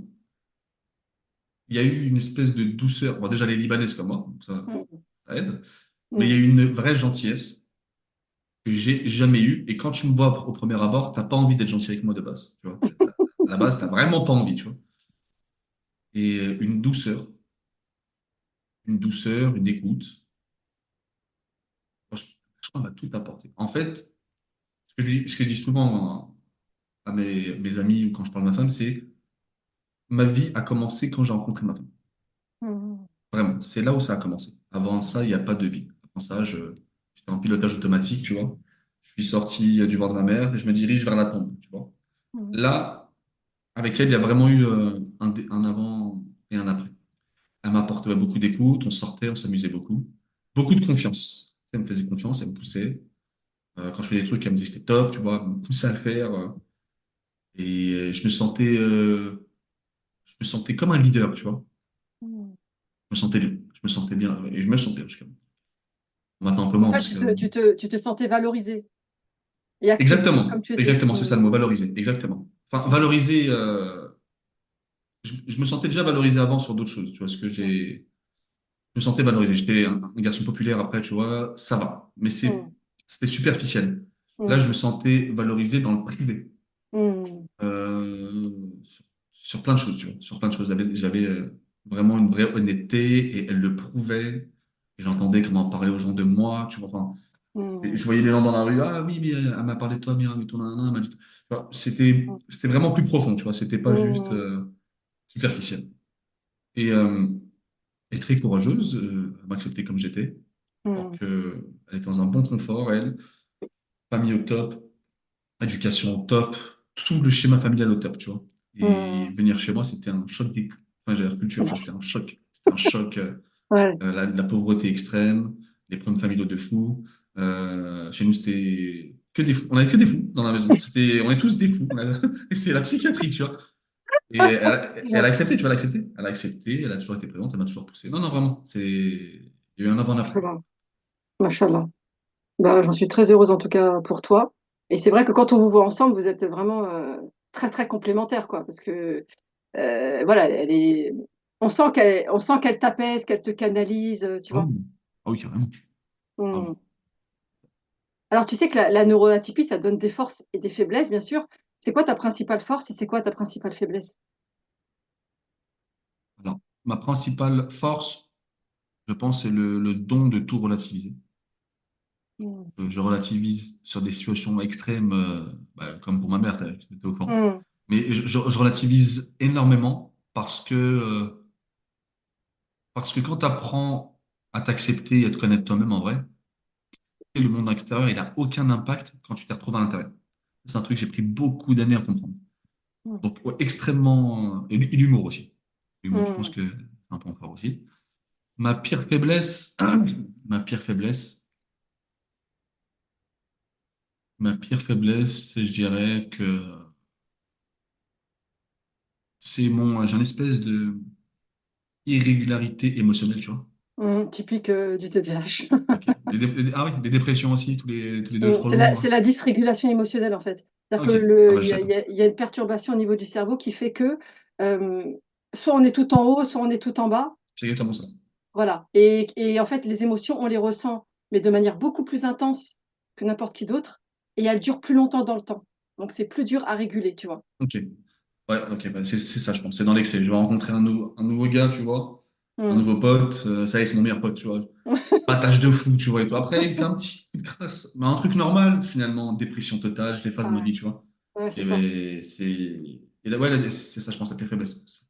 il y a eu une espèce de douceur. Bon, déjà, elle est libanaise comme moi, donc Hmm. ça aide. Mais il y a Hmm. eu une vraie gentillesse que j'ai jamais eue. Et quand tu me vois au premier abord, t'as pas envie d'être gentil avec moi de base. Tu vois. À la base, t'as vraiment pas envie, tu vois. Et une douceur, une écoute. Je crois qu'elle m'a tout apporté. En fait, ce que je dis souvent à mes amis ou quand je parle de ma femme, c'est ma vie a commencé quand j'ai rencontré ma femme. Hmm. Vraiment, c'est là où ça a commencé. Avant ça, il n'y a pas de vie. Avant ça, j'étais en pilotage automatique, tu vois. Je suis sorti du ventre de ma mère et je me dirige vers la tombe, tu vois. Hmm. Là, avec elle, il y a vraiment eu un avant et un après. Elle m'apportait beaucoup d'écoute, on sortait, on s'amusait beaucoup. Beaucoup de confiance. Elle me faisait confiance, elle me poussait. Quand je faisais des trucs, elle me disait que c'était top, tu vois, elle me poussait à le faire. Et je me sentais comme un leader, tu vois. Hmm. Je me sentais bien, et je me sens bien. Maintenant un peu En moins fait, parce que. tu te sentais valorisé et accepté comme Exactement, tu étais. exactement, c'est ça le Hmm. mot, valoriser, exactement. Enfin, Hmm. valoriser, je me sentais déjà valorisé avant sur d'autres choses, tu vois, je me sentais valorisé. J'étais un garçon populaire après, tu vois, ça va. Mais Hmm. c'était superficiel. Là, Hmm. je me sentais valorisé dans le privé, Hmm. euh, sur, sur plein de choses, tu vois, sur plein de choses. J'avais vraiment une vraie honnêteté et elle le prouvait. Et j'entendais comment parler aux gens de moi, tu vois, enfin. Hmm. Je voyais les gens dans la rue, ah oui, mais elle m'a parlé de toi, Mira, mais ton nanana, elle m'a dit. Tu vois, Hmm. c'était vraiment plus profond, tu vois, c'était pas juste Hmm. superficiel. Et, euh, et très courageuse, elle m'acceptait comme j'étais. Hmm. Donc, elle était dans un bon confort, elle, famille au top, éducation au top, tout le schéma familial au top, tu vois. Et Hmm. venir chez moi, c'était un choc des. Enfin, j'avais la culture, tu vois, c'était un choc. C'était un choc. Ouais. La pauvreté extrême, les problèmes familiaux de fous. Chez nous, c'était que des fous. On avait que des fous dans la maison. On est tous des fous. C'est la psychiatrie, tu vois. Et elle a accepté, tu vois, elle a accepté, elle a toujours été présente, elle m'a toujours poussé. Non, non, vraiment, il y a eu un avant et un après. Machallah. Machallah. Bah, j'en suis très heureuse en tout cas pour toi. Et c'est vrai que quand on vous voit ensemble, vous êtes vraiment très très complémentaires, quoi. Parce que voilà, on sent qu'elle t'apaise, qu'elle te canalise, tu Oh, vois. ah oui, carrément. Ah Hmm. oui. Alors tu sais que la neuroatypie, ça donne des forces et des faiblesses, bien sûr. C'est quoi ta principale force et c'est quoi ta principale faiblesse? Alors, ma principale force, je pense, c'est le don de tout relativiser. Hmm. Je relativise sur des situations extrêmes, comme pour ma mère, tu étais au courant. Hmm. Mais je relativise énormément parce que quand tu apprends à t'accepter et à te connaître toi-même en vrai, le monde extérieur, il n'a aucun impact quand tu t'y retrouves à l'intérieur. C'est un truc que j'ai pris beaucoup d'années à comprendre. Hmm. Donc, ouais, extrêmement. Et l'humour aussi. L'humour, je pense Hmm. que c'est un point fort aussi. Ma pire faiblesse, ma pire faiblesse, ma pire faiblesse, je dirais que j'ai une espèce de irrégularité émotionnelle, tu vois. Hmm. Typique du TDAH. Ok. Ah oui, les dépressions aussi, tous les deux Hmm. frelons. C'est la dysrégulation émotionnelle en fait. C'est-à-dire que Ok. Ah bah, il je y a, sais il pas. y a- il y a une perturbation au niveau du cerveau qui fait que euh, soit on est tout en haut, soit on est tout en bas. C'est exactement ça. Voilà. Et en fait, les émotions, on les ressent, mais de manière beaucoup plus intense que n'importe qui d'autre. Et elles durent plus longtemps dans le temps. Donc, c'est plus dur à réguler, tu vois. Ok. Ouais, ok, bah, c'est ça, je pense. C'est dans l'excès. Je vais rencontrer un nouveau gars, tu vois, un Hmm. nouveau pote. Ça y est, c'est mon meilleur pote, tu vois. Attache de fou, tu vois. Et tout. Après, il me fait un petit coup de crasse. Mais un truc normal, finalement. Dépression totale, je l'efface de ma Ouais, vie, tu vois. ouais, c'est Et, ça. ben, et là, ouais, c'est ça, je pense, la pire faiblesse.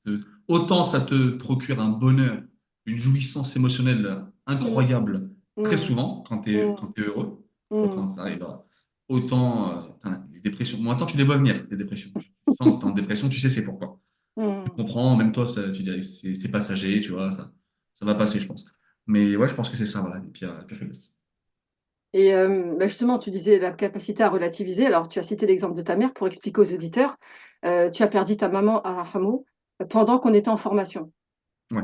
Autant ça te procure un bonheur, une jouissance émotionnelle Hmm, incroyable, très hmm, souvent, quand hmm, t'es heureux, tu vois, hmm, quand ça arrive autant, les dépressions, moi, tant tu les vois venir, les dépressions. Tu sens que t'es en dépression, tu sais c'est pourquoi. Tu hmm. comprends, même toi, tu dis, c'est passager, tu vois, ça va passer, je pense. Mais ouais, je pense que c'est ça, voilà, les pires faiblesses. Et bah, justement, tu disais la capacité à relativiser. Alors, tu as cité l'exemple de ta mère pour expliquer aux auditeurs. Tu as perdu ta maman à Rahamo pendant qu'on était en formation. Ouais.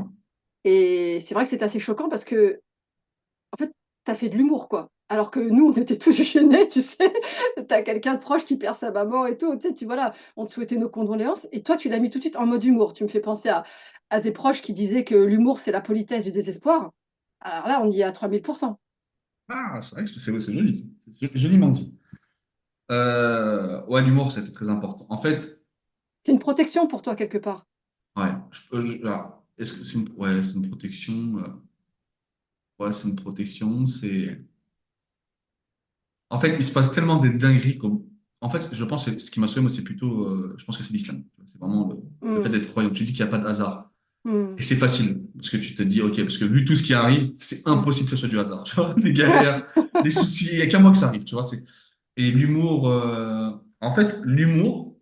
Et c'est vrai que c'est assez choquant parce que, en fait, tu as fait de l'humour, quoi. Alors que nous, on était tous gênés, tu sais. Tu as quelqu'un de proche qui perd sa maman et tout. Tu sais, voilà, on te souhaitait nos condoléances. Et toi, tu l'as mis tout de suite en mode humour. Tu me fais penser à des proches qui disaient que l'humour, c'est la politesse du désespoir. Alors là, on y est à 3000%. Ah, c'est vrai que c'est joli, c'est joliment dit. Ouais, l'humour, c'était très important. En fait, C'est une protection pour toi, quelque part. ouais, alors, est-ce que c'est ouais, c'est une protection? Ouais, c'est une protection. En fait, il se passe tellement des dingueries comme. En fait, je pense que ce qui m'a sauvé, moi, c'est plutôt. Je pense que c'est l'islam. C'est vraiment le fait Hmm, d'être croyant. Tu dis qu'il n'y a pas de hasard. Et hmm, c'est facile. Parce que tu te dis, OK, parce que vu tout ce qui arrive, c'est hmm. impossible que ce soit du hasard. Tu vois, des galères, des soucis, il n'y a qu'à moi que ça arrive. Tu vois, et l'humour. En fait, l'humour,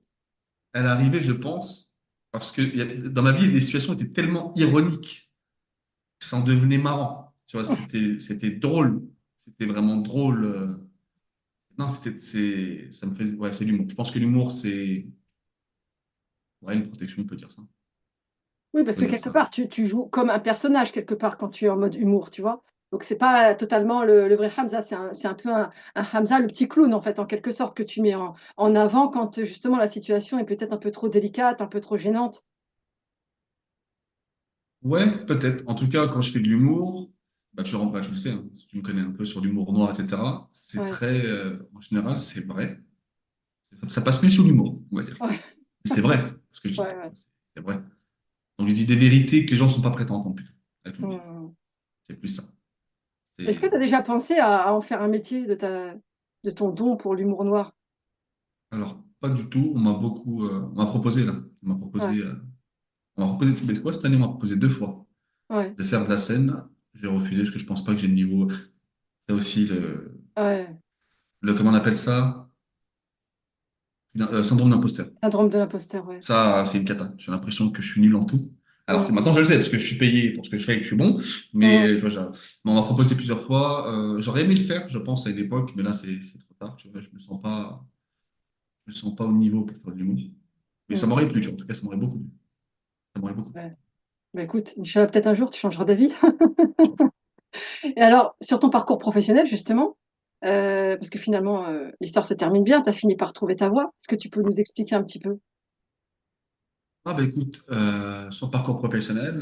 elle arrivait, je pense, parce que dans ma vie, les situations étaient tellement ironiques que ça en devenait marrant. Tu vois, c'était drôle. C'était vraiment drôle. Non, ça me fait, ouais, c'est l'humour. Je pense que l'humour, c'est, ouais, une protection, on peut dire ça. On Oui, parce peut que dire quelque ça. part, tu joues comme un personnage, quelque part, quand tu es en mode humour, tu vois. Donc, c'est pas totalement le vrai Hamza, c'est un peu un Hamza, le petit clown, en fait, en quelque sorte, que tu mets en avant quand justement la situation est peut-être un peu trop délicate, un peu trop gênante. Ouais, peut-être. En tout cas, quand je fais de l'humour, bah, tu le sais, hein, si tu me connais un peu sur l'humour noir, etc. C'est Ouais, très, en général, c'est vrai. Ça passe mieux sur l'humour, on va dire. ouais, Mais c'est vrai, ce que je dis. ouais, ouais. C'est vrai. Donc, je dis des vérités que les gens ne sont pas prêts à entendre, plutôt, avec l'humour. Hmm. C'est plus ça. Est-ce que C'est- tu as déjà pensé à en faire un métier de ton don pour l'humour noir? Alors, pas du tout. On m'a proposé, là. Ouais, On m'a proposé, tu sais quoi, cette année, on m'a proposé 2 fois ouais, de faire de la scène. J'ai refusé parce que je pense pas que j'ai le niveau. Il y a aussi ouais. comment on appelle ça? Syndrome d'imposteur. Syndrome de l'imposteur, ouais. Ça, c'est une cata. J'ai l'impression que je suis nul en tout. Alors que Hmm, maintenant, je le sais parce que je suis payé pour ce que je fais et que je suis bon. hmm, Mais tu vois, mais on m'a proposé plusieurs fois. J'aurais aimé le faire, je pense, à une époque, mais là, c'est trop tard. Tu vois, je me sens pas au niveau pour faire de l'humour. Mais ça hmm, m'aurait plu, tu vois. En tout cas, ça m'aurait beaucoup plu. Ça m'aurait beaucoup plu. ouais. Bah, écoute, Inch'Allah, peut-être un jour, tu changeras d'avis. Et alors, sur ton parcours professionnel, justement, parce que finalement, l'histoire se termine bien, tu as fini par trouver ta voie. Est-ce que tu peux nous expliquer un petit peu? Ah bah écoute, sur le parcours professionnel,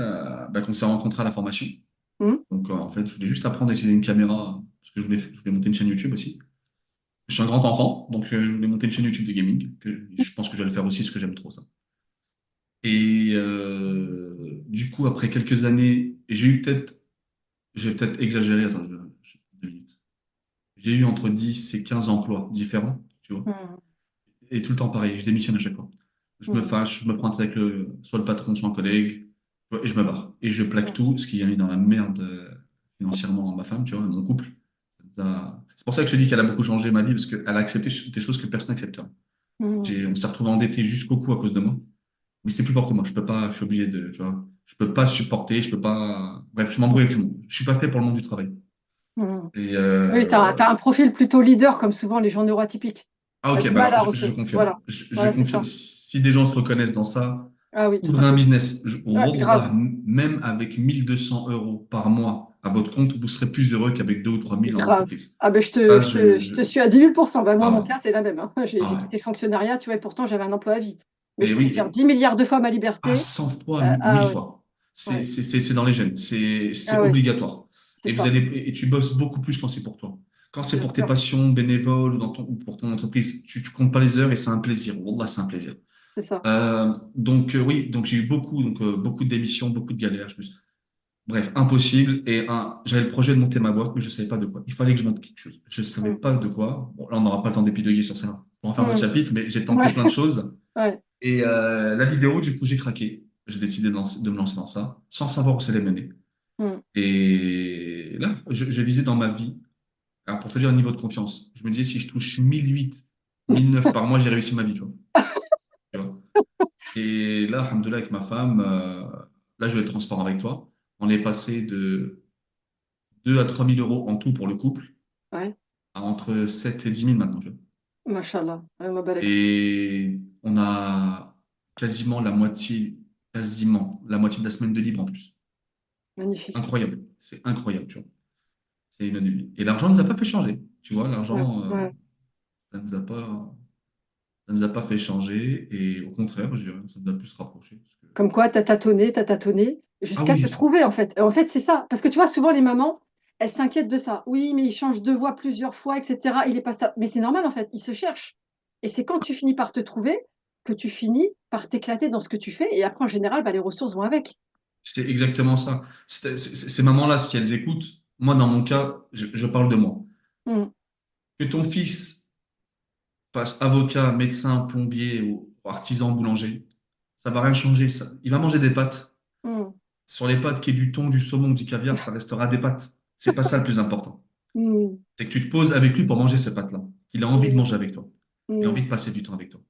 bah, qu'on s'est rencontrés à la formation. Hmm. Donc en fait, je voulais juste apprendre à utiliser une caméra parce que je voulais monter une chaîne YouTube aussi. Je suis un grand enfant, donc je voulais monter une chaîne YouTube de gaming. Je pense que je vais le faire aussi parce que j'aime trop ça. Et du coup, après quelques années, j'ai peut-être exagéré. Attends, 2 minutes. J'ai eu entre 10 et 15 emplois différents, tu vois. Hmm. Et tout le temps pareil, je démissionne à chaque fois. Je me Hmm. fâche, je me prends avec soit le patron, soit un collègue, tu vois, et je me barre. Et je plaque Hmm. tout, ce qui a mis dans la merde financièrement ma femme, tu vois, mon couple. C'est pour ça que je te dis qu'elle a beaucoup changé ma vie, parce qu'elle a accepté des choses que personne n'accepte. Hmm. On s'est retrouvé endetté jusqu'au cou à cause de moi. Mais c'est plus fort que moi. Je peux pas, je suis obligé de, tu vois, je peux pas supporter, je peux pas. Bref, je m'embrouille avec tout le monde. Je suis pas fait pour le monde du travail. Hmm. Et Oui, tu as un profil plutôt leader, comme souvent les gens neuroatypiques. ah Tu as ok, du bah mal alors à je recevoir. confirme. Voilà, Je voilà, c'est confirme. ça. Si des gens se reconnaissent dans ça, Ah oui, tout à ouvrez un fait. business. Ouais, Wallah, grave. même avec 1 200 € par mois. à votre compte, vous serez plus heureux qu'avec 2 ou 3 000 en Grave. entreprise. Ah ben Ça, je te suis à 10 000%. Ben, moi, ah mon ouais, cas, c'est la même, hein. J'ai ah ouais. quitté le fonctionnariat, tu vois, et pourtant j'avais un emploi à vie. Mais Et je préfère oui, 10 milliards de fois ma à liberté. 100 fois, Ah 1000 ouais, fois. ouais. C'est dans les gènes, c'est Ah ouais, obligatoire. c'est Et vous ça. allez, et tu bosses beaucoup plus quand c'est pour toi. Quand c'est Bien pour tes sûr, passions bénévoles ou pour ton entreprise, tu comptes pas les heures et c'est un plaisir. Wallah, c'est un plaisir. c'est ça. Oui, donc j'ai eu beaucoup de démissions, beaucoup de galères. Bref, impossible. J'avais le projet de monter ma boîte, mais je savais pas de quoi. Il fallait que je monte quelque chose. Je savais Mm. pas de quoi. Bon, là, on n'aura pas le temps d'épiloguer sur ça. On va faire notre Mm. chapitre, mais j'ai tenté Ouais, plein de choses. ouais. Et la vidéo, du coup, j'ai craqué. J'ai décidé de me lancer dans ça, sans savoir où ça allait mener. Mm. Et là, je visais dans ma vie. Alors, pour te dire le niveau de confiance, je me disais, si je touche 1008, 1009 par mois, j'ai réussi ma vie, tu vois. Et là, alhamdoulilah, avec ma femme, là, je vais être transparent avec toi. On est passé de 2 à 3 000 euros en tout pour le couple Ouais. à entre 7 et 10 000 maintenant, tu vois. Machallah. Ma balek. Et on a quasiment la moitié, quasiment la moitié de la semaine de libre en plus. Magnifique. Incroyable. C'est incroyable, tu vois. C'est une année. Et l'argent ne nous a pas fait changer. Tu vois, Ouais, l'argent, ouais. ça ne nous a pas, ça nous a pas fait changer. Et au contraire, je dirais, ça nous a plus rapprochés. Comme quoi, t'as tâtonné, Ah jusqu'à te oui, trouver, en fait. En fait, c'est ça. Parce que tu vois, souvent, les mamans, elles s'inquiètent de ça. Oui, mais il change de voix plusieurs fois, etc. Il est pas ça. Mais c'est normal, en fait. Il se cherche. Et c'est quand tu finis par te trouver que tu finis par t'éclater dans ce que tu fais. Et après, en général, bah, les ressources vont avec. c'est exactement ça. Ces mamans-là, si elles écoutent, moi, dans mon cas, je parle de moi. Mm, Que ton fils fasse avocat, médecin, plombier ou artisan boulanger, ça va rien changer. Ça. Il va manger des pâtes. mm, Sur les pâtes, qu'il y ait du thon, du saumon, du caviar, ça restera des pâtes. C'est pas ça le plus important. mm, C'est que tu te poses avec lui pour manger ces pâtes-là. Qu'il a envie de mm, manger avec toi. Il a envie mm, de passer du temps avec toi.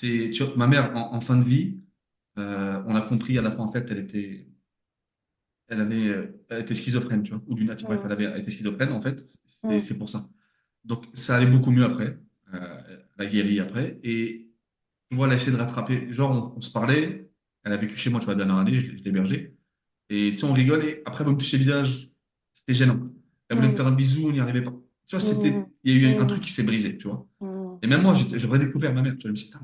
Tu vois, ma mère, en fin de vie, on a compris à la fin, en fait, elle était schizophrène, tu vois, ou lunatique. Bref, mm, elle été schizophrène, en fait. mm, C'est pour ça. Donc, ça allait beaucoup mieux après. Elle a guéri après. Et tu vois, elle a essayé de rattraper. Genre, on se parlait. Elle a vécu chez moi, tu vois, la dernière année, je l'ai hébergée. Et tu sais, on rigolait. Après, elle voulait me toucher le visage. C'était gênant. Elle voulait me mm, faire un bisou, on n'y arrivait pas. Tu vois, mm, il y a eu un truc mm, qui s'est brisé, tu vois. mm, Et même moi, j'ai redécouvert ma mère. Tu vois, je me suis dit, ah,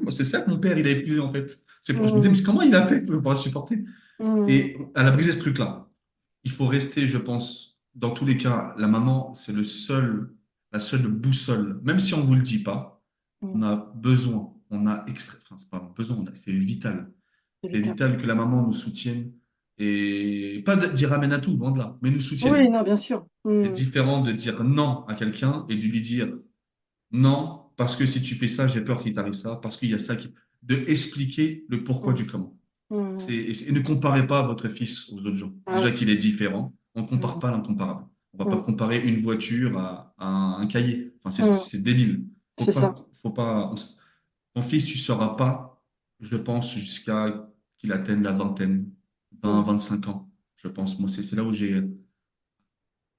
mais c'est ça que mon père, il a épuisé, en fait. Je me disais, mais mm, comment il a fait pour la supporter? mm, Et elle a brisé ce truc-là. Il faut rester, je pense, dans tous les cas, la maman, c'est la seule boussole. Même si on vous le dit pas, on mm. a besoin, on a extra, enfin, c'est pas besoin, c'est vital. C'est C'est vital. vital que la maman nous soutienne et pas dire amène à tout, loin de là, mais nous Oui, soutienne. non, bien sûr. C'est Mm, différent de dire non à quelqu'un et de lui dire non, parce que si tu fais ça, j'ai peur qu'il t'arrive ça, parce qu'il y a ça qui. De expliquer le pourquoi mm, du comment. mm. Et ne comparez pas votre fils aux autres gens. Ah Déjà ouais. qu'il est différent, on ne compare Mm, pas l'incomparable. On ne va pas mm, comparer une voiture à un cahier. Enfin, mm. c'est débile. C'est ça. Faut pas, ton fils, tu ne sauras pas, je pense, jusqu'à qu'il atteigne la vingtaine, 20, Mm, 25 ans. Je pense, moi, c'est là où j'ai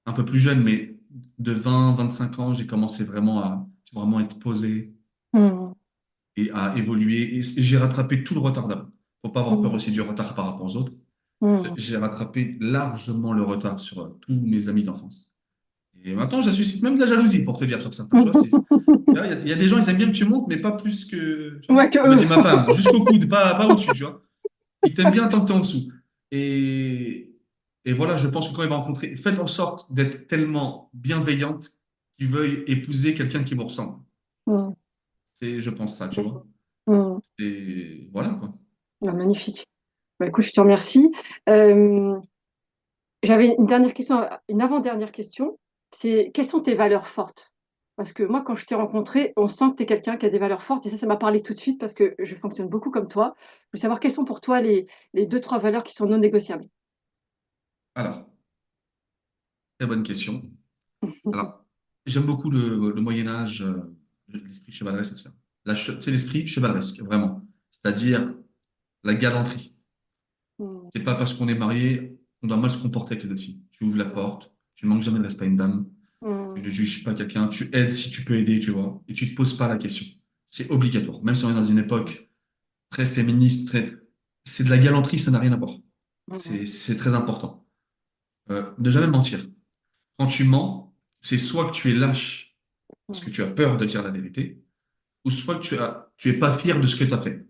un peu plus jeune, mais de 20, 25 ans, j'ai commencé vraiment à vraiment être posé mm, et à évoluer. Et j'ai rattrapé tout le retard d'avant. Faut pas avoir peur mm, aussi du retard par rapport aux autres. mm. J'ai rattrapé largement le retard sur tous mes amis d'enfance. Et maintenant, je suscite même de la jalousie pour te dire sur certains. Tu vois, il y a des gens, ils aiment bien que tu montes, mais pas plus que, tu vois, Ouais, que comme a eux. dit ma femme, jusqu'au coude, pas au-dessus, tu vois. Ils t'aiment bien tant que tu es en dessous. Et, et voilà, je pense que quand il va rencontrer, faites en sorte d'être tellement bienveillante qu'il veuille épouser quelqu'un qui vous ressemble. Mm, Je pense ça, tu vois. mm. Et voilà, quoi. Ah, magnifique. Bah, écoute, je te remercie. Euh, J'avais une dernière question, une avant-dernière question. C'est quelles sont tes valeurs fortes? Parce que moi, quand je t'ai rencontré, on sent que tu es quelqu'un qui a des valeurs fortes et ça m'a parlé tout de suite parce que je fonctionne beaucoup comme toi. Je veux savoir quelles sont pour toi les deux, trois valeurs qui sont non négociables. Alors, très bonne question. Alors, j'aime beaucoup le Moyen Âge, l'esprit chevaleresque, etc. C'est l'esprit chevaleresque, vraiment. C'est-à-dire la galanterie. Mm, C'est pas parce qu'on est marié qu'on doit mal se comporter avec les autres filles. Tu ouvres la porte, tu manques jamais de respect à une dame, tu mm, ne juges pas quelqu'un, tu aides si tu peux aider, tu vois, et tu te poses pas la question. C'est obligatoire. Même si on est dans une époque très féministe, c'est de la galanterie, ça n'a rien à voir. mm, C'est très important. Ne jamais mentir. Quand tu mens, c'est soit que tu es lâche parce que Mm, tu as peur de dire la vérité, ou soit que tu es pas fier de ce que tu as fait.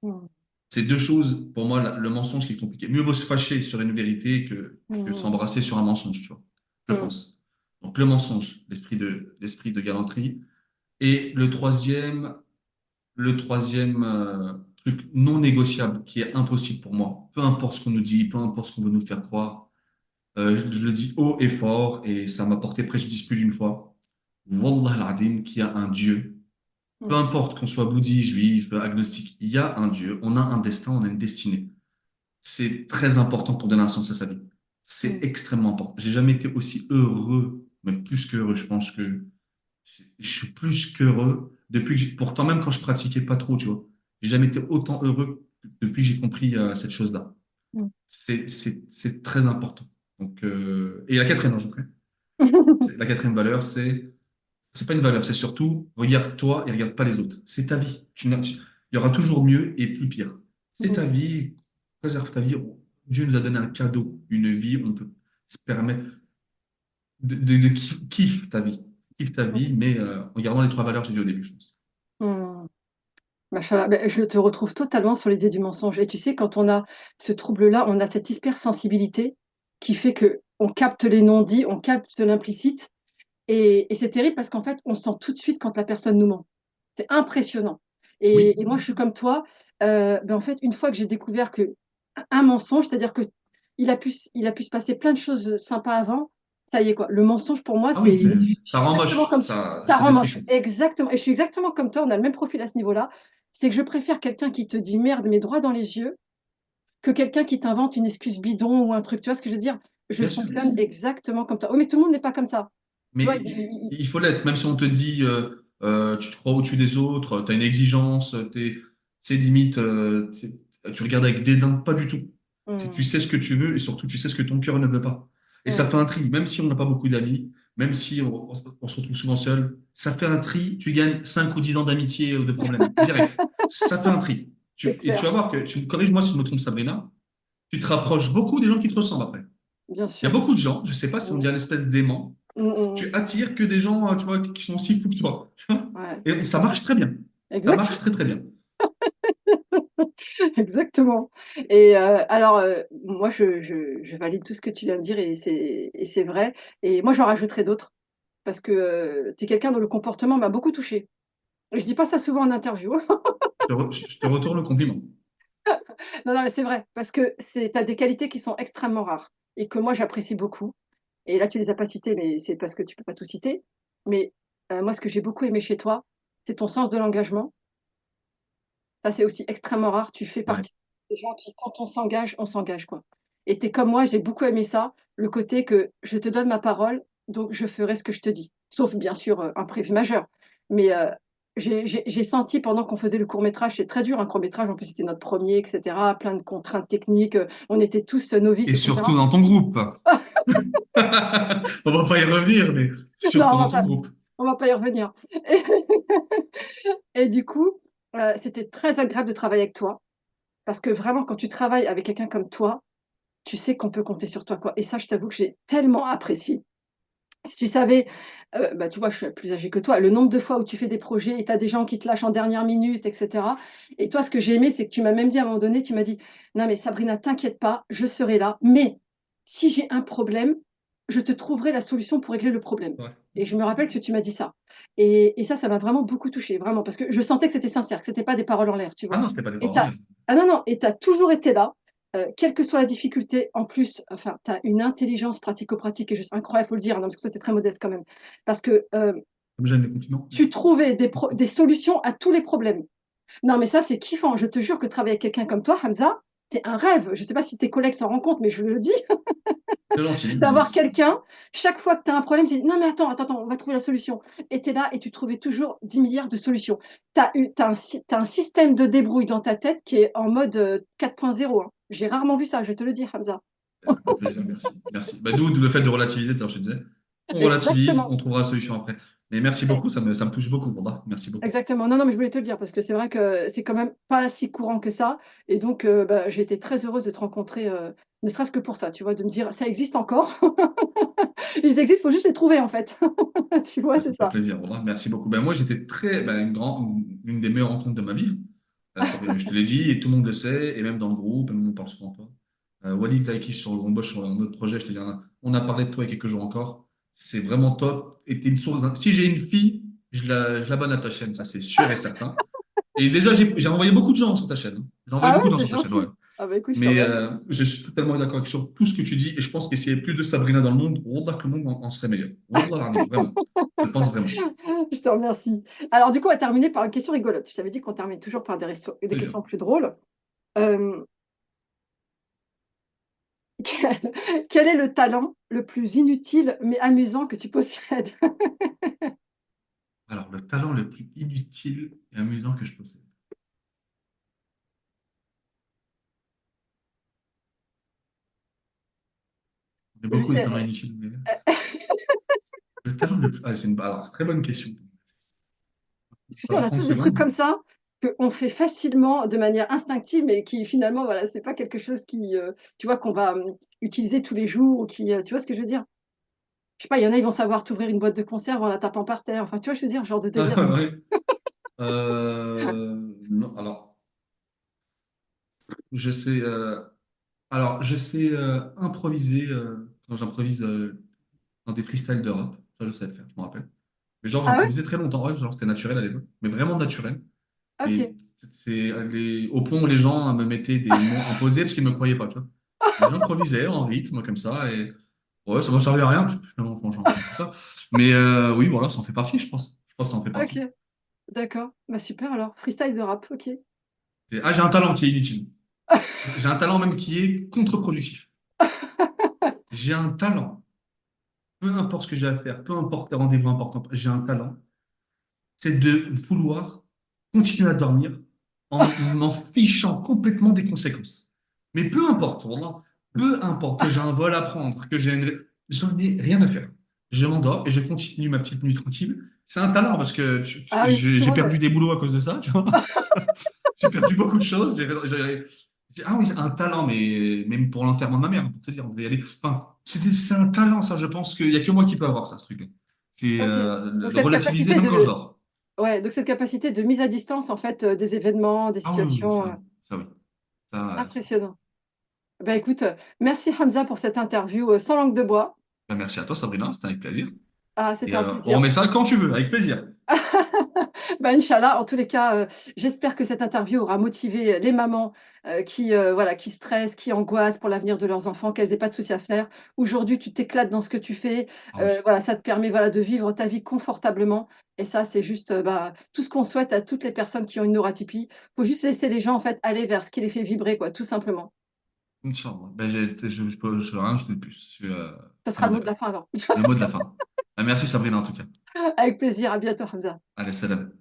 mm, C'est deux choses, pour moi, le mensonge qui est compliqué. Mieux vaut se fâcher sur une vérité que mm, s'embrasser sur un mensonge, tu vois, je mm, pense. Donc le mensonge, l'esprit de galanterie. Et le troisième truc non négociable qui est impossible pour moi, peu importe ce qu'on nous dit, peu importe ce qu'on veut nous faire croire, je le dis haut et fort et ça m'a porté préjudice plus d'une fois. Wallah al-Adim, qu'il y a un Dieu. Peu mm, importe qu'on soit bouddhiste, juif, agnostique, il y a un Dieu, on a un destin, on a une destinée. C'est très important pour donner un sens à sa vie. C'est mm, extrêmement important. J'ai jamais été aussi heureux, même plus qu'heureux. Je pense que je suis plus qu'heureux depuis que pourtant même quand je pratiquais pas trop, tu vois, j'ai jamais été autant heureux depuis que j'ai compris cette chose-là. mm. C'est très important. Donc, et la quatrième, j'ajouterais, la quatrième valeur, c'est pas une valeur, c'est surtout regarde-toi et regarde pas les autres. C'est ta vie. Il y aura toujours mieux et plus pire. C'est ta Mm, vie. Préserve ta vie. Dieu nous a donné un cadeau, une vie. On peut se permettre kiffe ta vie. Kiffe ta vie, mais en gardant les trois valeurs que j'ai dit au début, je pense. mm. Machallah, ben, je te retrouve totalement sur l'idée du mensonge. Et tu sais, quand on a ce trouble-là, on a cette hypersensibilité qui fait que on capte les non-dits, on capte l'implicite. Et c'est terrible parce qu'en fait, on sent tout de suite quand la personne nous ment. C'est impressionnant. Oui. Et moi, je suis comme toi. Ben, en fait, une fois que j'ai découvert que un mensonge, c'est-à-dire que il a pu se passer plein de choses sympas avant, ça y est quoi. Le mensonge pour moi, Ah oui, c'est, je ça suis rend exactement moche. comme Ça, ça ça rend détruit moche. tout. Exactement. Et je suis exactement comme toi. On a le même profil à ce niveau-là. C'est que je préfère quelqu'un qui te dit merde, mais droit dans les yeux, que quelqu'un qui t'invente une excuse bidon ou un truc. Tu vois ce que je veux dire? Je Bien sûr. fonctionne exactement comme toi. Oui, mais tout le monde n'est pas comme ça. Tu vois, Mais il faut l'être, même si on te dit tu te crois au-dessus des autres, tu as une exigence, c'est limite, tu regardes avec dédain, pas du tout. Tu hum, sais ce que tu veux et surtout tu sais ce que ton cœur ne veut pas. Et ça hum, fait un tri, même si on n'a pas beaucoup d'amis, même si on se retrouve souvent seul, ça fait un tri, tu gagnes 5 ou 10 ans d'amitié ou de problème, direct. Ça fait un tri. c'est Et tu vas clair, voir que, corrige-moi si je me trompe, Sabrina, tu te rapproches beaucoup des gens qui te ressemblent après. bien Il y a sûr. beaucoup de gens, je sais pas si on Hum, dit un espèce d'aimant, hum, tu hum, attires que des gens, tu vois, qui sont aussi fous que toi. ouais, Et ça marche très bien. Ça marche exactement. très très bien. Exactement. Et alors, moi, je valide tout ce que tu viens de dire et c'est vrai. Et moi, j'en rajouterai d'autres parce que tu es quelqu'un dont le comportement m'a beaucoup touchée. Et je dis pas ça souvent en interview. Je te retourne le compliment. Non, non, mais c'est vrai parce que tu as des qualités qui sont extrêmement rares et que moi, j'apprécie beaucoup. Et là, tu les as pas citées, mais c'est parce que tu peux pas tout citer. Mais moi, ce que j'ai beaucoup aimé chez toi, c'est ton sens de l'engagement. Ça, c'est aussi extrêmement rare. Tu fais Ouais. partie des gens qui, quand on s'engage, quoi. Et tu es comme moi, j'ai beaucoup aimé ça, le côté que je te donne ma parole, donc je ferai ce que je te dis. Sauf, bien sûr, un prévu majeur. Mais j'ai senti pendant qu'on faisait le court-métrage, c'est très dur, un court-métrage, en plus c'était notre premier, etc., plein de contraintes techniques, on était tous novices, Et surtout etc. dans ton groupe. On va pas y revenir, mais Non, surtout dans ton groupe. on va pas y revenir. Et du coup, c'était très agréable de travailler avec toi, parce que vraiment, quand tu travailles avec quelqu'un comme toi, tu sais qu'on peut compter sur toi, quoi. Et ça, je t'avoue que j'ai tellement apprécié. Si tu savais, bah, tu vois, je suis plus âgée que toi, le nombre de fois où tu fais des projets et tu as des gens qui te lâchent en dernière minute, et cetera. Et toi, ce que j'ai aimé, c'est que tu m'as même dit à un moment donné, tu m'as dit: «Non mais Sabrina, t'inquiète pas, je serai là, mais si j'ai un problème, je te trouverai la solution pour régler le problème». Ouais. Et je me rappelle que tu m'as dit ça. Et ça m'a vraiment beaucoup touchée, vraiment, parce que je sentais que c'était sincère, que c'était pas des paroles en l'air, tu Ah vois? non, c'était pas des Et paroles en l'air. ah non, non, et tu as toujours été là, quelle que soit la difficulté. En plus, enfin, tu as une intelligence pratico-pratique qui est juste incroyable, il faut le dire, hein, parce que toi, tu es très modeste quand même. Parce que Comme j'aime les compliments. tu trouvais des solutions à tous les problèmes. Non, mais ça, c'est kiffant. Je te jure que travailler avec quelqu'un comme toi, Hamza, c'est un rêve. Je ne sais pas si tes collègues s'en rendent compte, mais je le dis, C'est gentil. d'avoir quelqu'un, chaque fois que tu as un problème, tu dis: «Non, mais attends, attends, attends, on va trouver la solution». Et tu es là et tu trouvais toujours 10 milliards de solutions. Tu as, un système de débrouille dans ta tête qui est en mode 4.0, hein. J'ai rarement vu ça, je te le dis, Hamza. Ça fait plaisir, merci. Merci. Bah, d'où le fait de relativiser, je te disais. On relativise, Exactement. on trouvera la solution après. Mais merci beaucoup, ça me touche beaucoup, Wanda. Merci beaucoup. Exactement. Non, non, mais je voulais te le dire parce que c'est vrai que c'est quand même pas si courant que ça. Et donc, bah, j'ai été très heureuse de te rencontrer ne serait-ce que pour ça, tu vois, de me dire, ça existe encore. Ils existent, il faut juste les trouver, en fait. Tu vois, Ah, ça c'est me fait ça. plaisir. Voilà, merci beaucoup. Ben, moi, j'étais une des meilleures rencontres de ma vie. Sabrina, je te l'ai dit, et tout le monde le sait, et même dans le groupe, et même on parle souvent de toi. Walid Taiki, on bosse sur un autre projet, je te dis, on a parlé de toi il y a quelques jours encore. C'est vraiment top. Et t'es une source. Si j'ai une fille, je l'abonne à ta chaîne, ça c'est sûr et certain. Et déjà, j'ai envoyé beaucoup de gens sur ta chaîne, hein. J'ai envoyé Ah ouais, beaucoup de gens c'est sur ta chaîne, ouais. gentil. Ah bah écoute, je te Mais remercie. je suis totalement d'accord sur tout ce que tu dis, et je pense que s'il y avait plus de Sabrina dans le monde, Wallah, que le monde en serait meilleur. Wallah, l'azim, vraiment. Je pense vraiment. Je te remercie. Alors, du coup, on va terminer par une question rigolote. Je t'avais dit qu'on termine toujours par des Toujours. questions plus drôles. Euh, quel, quel est le talent le plus inutile mais amusant que tu possèdes? Alors, le talent le plus inutile et amusant que je possède. Il y a Je beaucoup de sais, talents inutiles, mais le talent le plus. Ah, alors, très bonne question. tu sais, on Alors, a 30 tous des trucs secondes. comme ça qu'on fait facilement de manière instinctive, mais qui finalement, voilà, c'est pas quelque chose qui, tu vois, qu'on va utiliser tous les jours ou qui, tu vois ce que je veux dire? Je sais pas, il y en a, ils vont savoir t'ouvrir une boîte de conserve en la tapant par terre. Enfin, tu vois, je veux dire, genre de délire. Ah, ouais. Non, alors, je sais, je sais improviser quand j'improvise dans des freestyles de rap. Ça, je sais le faire, je me rappelle. Mais genre, Ah ouais? j'improvisais très longtemps. Ouais, genre, c'était naturel à l'époque. Mais vraiment naturel. Ok. Et au point où les gens me mettaient des mots imposés parce qu'ils ne me croyaient pas, tu vois. Et j'improvisais en rythme, comme ça. Et ouais, ça ne me servait à rien, parce que finalement, franchement, j'en fais pas. Mais oui, voilà, ça en fait partie, je pense. Je pense que ça en fait Ok. partie. D'accord. Bah super alors. Freestyle de rap. Ok. Ah, j'ai un talent qui est inutile. J'ai un talent même qui est contre-productif. J'ai un talent. Peu importe ce que j'ai à faire, peu importe les rendez-vous importants, j'ai un talent. C'est de vouloir continuer à dormir en m'en fichant complètement des conséquences. Mais peu importe, vraiment, peu importe que j'ai un vol à prendre, j'en ai rien à faire. Je m'endors et je continue ma petite nuit tranquille. C'est un talent parce que Ah oui, c'est j'ai drôle, perdu ouais. des boulots à cause de ça, tu vois. J'ai perdu beaucoup de choses. Ah oui, c'est un talent, mais même pour l'enterrement de ma mère, pour te dire, on devait y aller. Enfin, c'est un talent, ça. Je pense qu'il n'y a que moi qui peux avoir ça, ce truc-là. C'est Ok. Donc le cette relativiser capacité même quand je de, dors. ouais, donc cette capacité de mise à distance en fait des événements, des Ah oui, oui, oui, situations, ça, oui. Ça, oui. Ça. impressionnant. Bah écoute, merci Hamza pour cette interview sans langue de bois. Ben, merci à toi, Sabrina, c'était avec plaisir. Ah, Et c'était un on plaisir. remet ça quand tu veux, avec plaisir. Bah, Inch'Allah, en tous les cas, j'espère que cette interview aura motivé les mamans qui, voilà, qui stressent, qui angoissent pour l'avenir de leurs enfants, qu'elles aient pas de soucis à faire. Aujourd'hui, tu t'éclates dans ce que tu fais, Ah oui. voilà, ça te permet, voilà, de vivre ta vie confortablement et ça, c'est juste, bah, tout ce qu'on souhaite à toutes les personnes qui ont une neuroatypie. Faut juste laisser les gens, en fait, aller vers ce qui les fait vibrer, quoi, tout simplement. Inch'Allah. Ben, je peux rien ajouter de plus. Je suis Ça sera totalement le mot de d'accord. la fin alors. Le mot de la fin. Ben, merci, Sabrina, en tout cas. Avec plaisir, à bientôt Hamza. Allez, salam.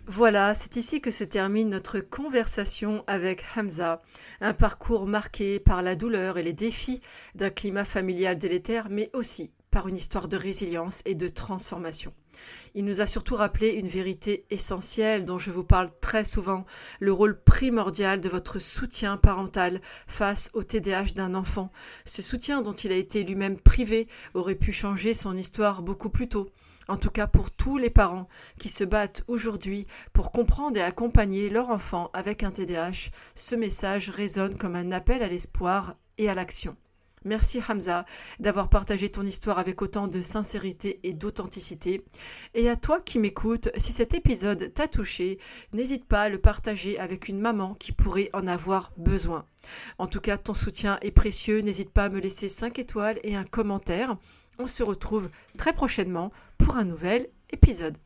Voilà, c'est ici que se termine notre conversation avec Hamza. Un parcours marqué par la douleur et les défis d'un climat familial délétère, mais aussi par une histoire de résilience et de transformation. Il nous a surtout rappelé une vérité essentielle dont je vous parle très souvent, le rôle primordial de votre soutien parental face au TDAH d'un enfant. Ce soutien dont il a été lui-même privé aurait pu changer son histoire beaucoup plus tôt. En tout cas pour tous les parents qui se battent aujourd'hui pour comprendre et accompagner leur enfant avec un TDAH, ce message résonne comme un appel à l'espoir et à l'action. Merci Hamza d'avoir partagé ton histoire avec autant de sincérité et d'authenticité. Et à toi qui m'écoutes, si cet épisode t'a touché, n'hésite pas à le partager avec une maman qui pourrait en avoir besoin. En tout cas, ton soutien est précieux, n'hésite pas à me laisser 5 étoiles et un commentaire. On se retrouve très prochainement pour un nouvel épisode.